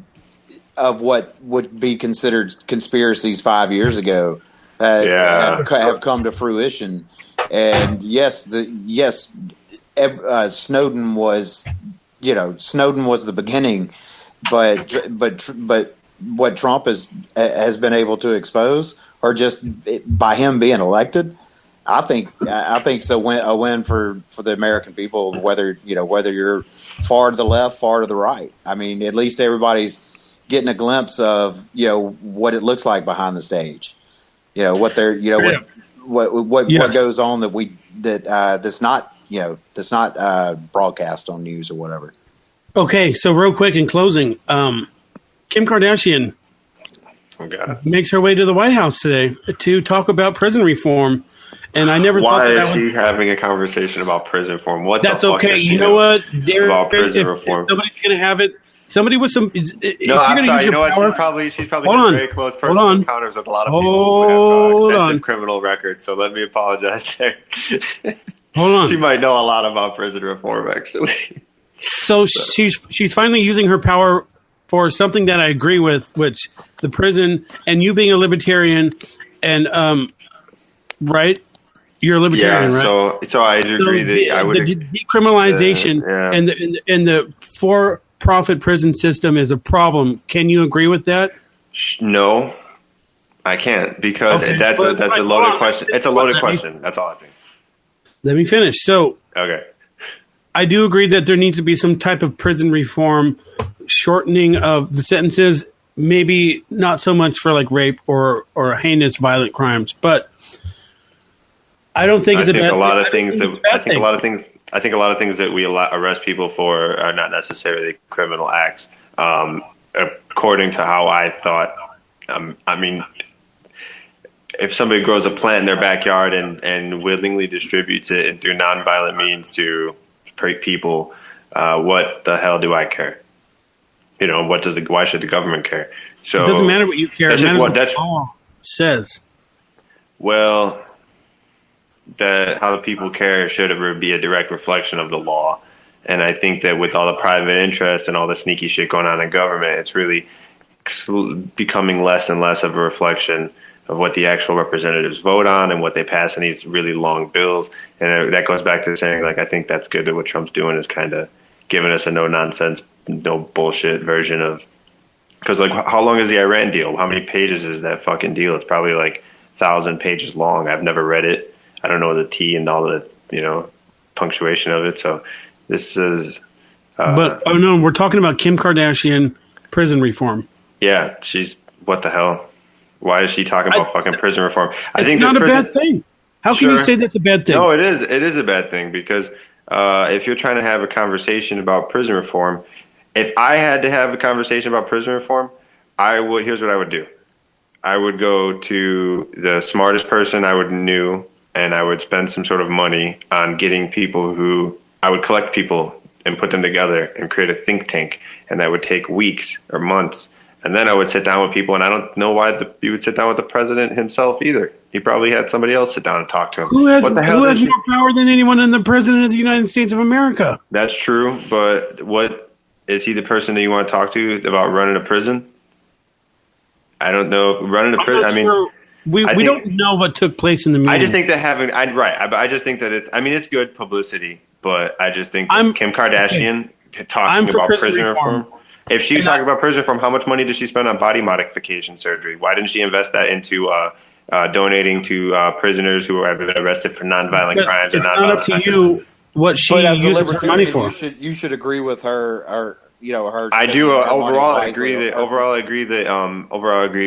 what would be considered conspiracies 5 years ago have come to fruition. And Snowden was the beginning, but what Trump has been able to expose, or just by him being elected, I think it's a win for the American people, whether you're far to the left, far to the right. I mean, at least everybody's getting a glimpse of what it looks like behind the stage. What they're what goes on that's not broadcast on news or whatever. Okay, so real quick in closing, Kim Kardashian makes her way to the White House today to talk about prison reform. And I never thought that is she having a conversation about prison reform? What that's the fuck okay. is she You know what, Darien, about prison reform? If somebody's going to have it. Somebody with some. No, I'm sorry. You know what? She's probably got very close personal encounters with a lot of people who have extensive criminal records. So let me apologize there. Hold on. She might know a lot about prison reform, actually. So she's finally using her power for something that I agree with, which the prison, and you being a libertarian, and right. You're a libertarian, right? So I agree that I would. The decriminalization and the for-profit prison system is a problem. Can you agree with that? No, I can't, because that's a loaded question. It's a loaded question. That's all I think. Let me finish. So, okay, I do agree that there needs to be some type of prison reform, shortening of the sentences, maybe not so much for like rape or heinous violent crimes, but I don't think it's a bad thing. I think a lot of things that we arrest people for are not necessarily criminal acts. According to how I thought, I mean, if somebody grows a plant in their backyard and willingly distributes it through nonviolent means to people, what the hell do I care? You know, why should the government care? So it doesn't matter what you care. It matters what the law says. Well, how the people care should be a direct reflection of the law. And I think that with all the private interest and all the sneaky shit going on in government, it's really becoming less and less of a reflection of what the actual representatives vote on and what they pass in these really long bills. And that goes back to saying, like, I think that's good that what Trump's doing is kind of giving us a no-nonsense, no bullshit version of, because, like, how long is the Iran deal? How many pages is that fucking deal? It's probably like 1,000 pages long. I've never read it. I don't know the T and all the, punctuation of it. So this is. But, oh no, we're talking about Kim Kardashian prison reform. Yeah, what the hell? Why is she talking about fucking prison reform? I think it's not a bad thing. How can you say that's a bad thing? No, it is. It is a bad thing because if you're trying to have a conversation about prison reform, if I had to have a conversation about prison reform, here's what I would do. I would go to the smartest person I knew, and I would spend some sort of money on getting people I would collect people and put them together and create a think tank, and that would take weeks or months. And then I would sit down with people, and I don't know why you would sit down with the president himself either. He probably had somebody else sit down and talk to him. Who has more power than anyone in the president of the United States of America? That's true, but what is he the person that you want to talk to about running a prison? I don't know. Running a prison, sure. We don't know what took place in the meeting. I just think that I just think that it's good publicity, but I just think that Kim Kardashian talking about prison reform. If she was talking about prison reform, how much money did she spend on body modification surgery? Why didn't she invest that into donating to prisoners who have been arrested for nonviolent crimes and nonviolent offenses? It's not up to you what she uses her money for. You should agree with her. Her. I do. Overall, I agree.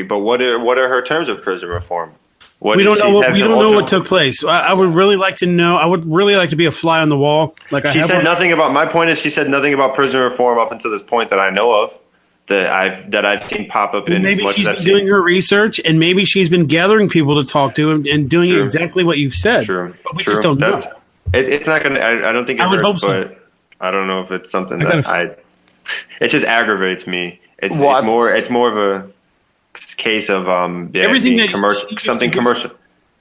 But what are her terms of prison reform? We don't know what took place. I would really like to know. I would really like to be a fly on the wall. She said nothing about. My point is, she said nothing about prison reform up until this point that I know of. That I've seen pop up in. Maybe she's been doing her research, and maybe she's been gathering people to talk to and doing exactly what you've said. True. But we just don't know. It's not going to. I don't think it hurts, but I don't know if it's something that It just aggravates me. It's more of a case of everything that commercial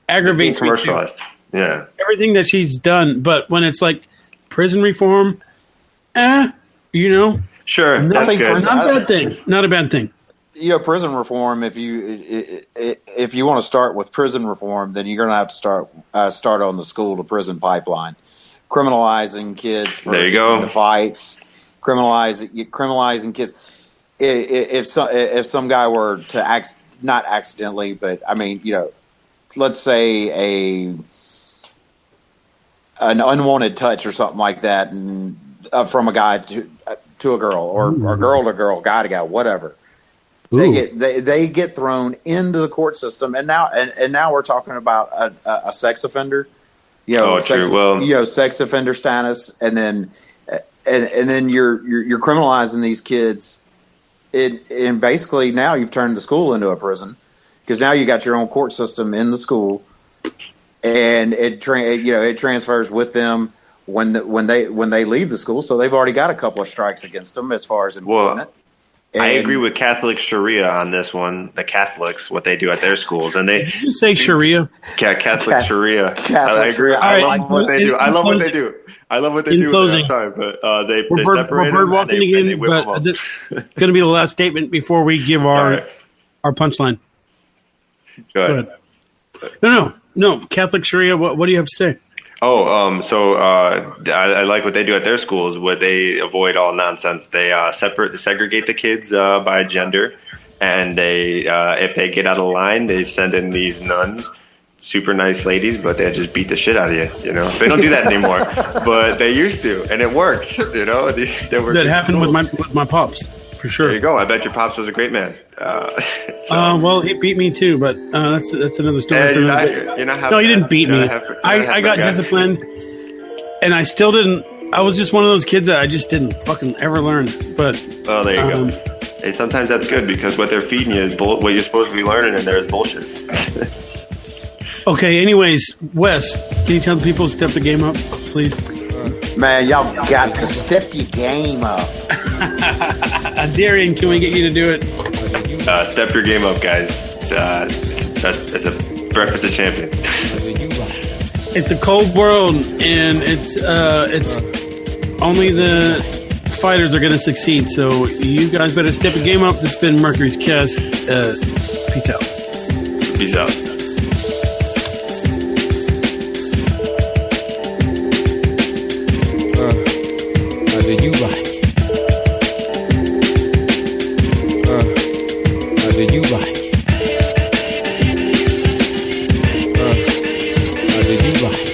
aggravates me commercialized. Yeah, everything that she's done, but when it's like prison reform, sure, not a bad thing. Not a bad thing. Prison reform. If you want to start with prison reform, then you're going to have to start on the school to prison pipeline, criminalizing kids for getting into fights, criminalizing kids. If some guy were to not accidentally, but I mean, let's say an unwanted touch or something like that, and from a guy to a girl, or girl to girl, guy to guy, whatever. They get thrown into the court system, and now we're talking about a sex offender, sex offender status, and then you're criminalizing these kids. And basically now you've turned the school into a prison, because now you got your own court system in the school, and it transfers with them when they leave the school. So they've already got a couple of strikes against them as far as employment. I agree with Catholic Sharia on this one. The Catholics, what they do at their schools, and they did you say Sharia? Yeah, Catholic Sharia. I agree. I love what they do. I love what they do. I'm sorry, but they separate them and they whip them up. This is going to be the last statement before we give our punchline. Go ahead. No. Catholic Sharia. What do you have to say? So I like what they do at their schools. Where they avoid all nonsense. They segregate the kids by gender, and they if they get out of line, they send in these nuns. Super nice ladies, but they just beat the shit out of you. They don't do that anymore, but they used to, and it worked. That happened with my pops. for sure. There you go. I bet your pops was a great man. Well, he beat me too, but that's another story. You're not no, he didn't beat me. I got disciplined, and I still didn't. I was just one of those kids that I just didn't fucking ever learn. But there you go. Hey, sometimes that's good because what they're feeding you is what you're supposed to be learning, and there is bullshit. Okay. Anyways, Wes, can you tell the people to step the game up, please? Man, y'all got to step your game up. Darien, can we get you to do it? Step your game up, guys. It's a breakfast of champions. It's a cold world, and it's only the fighters are going to succeed. So you guys better step your game up. This has been Mercury's Cast. Peace out. Peace out. Do you right? Do you right? Do you right?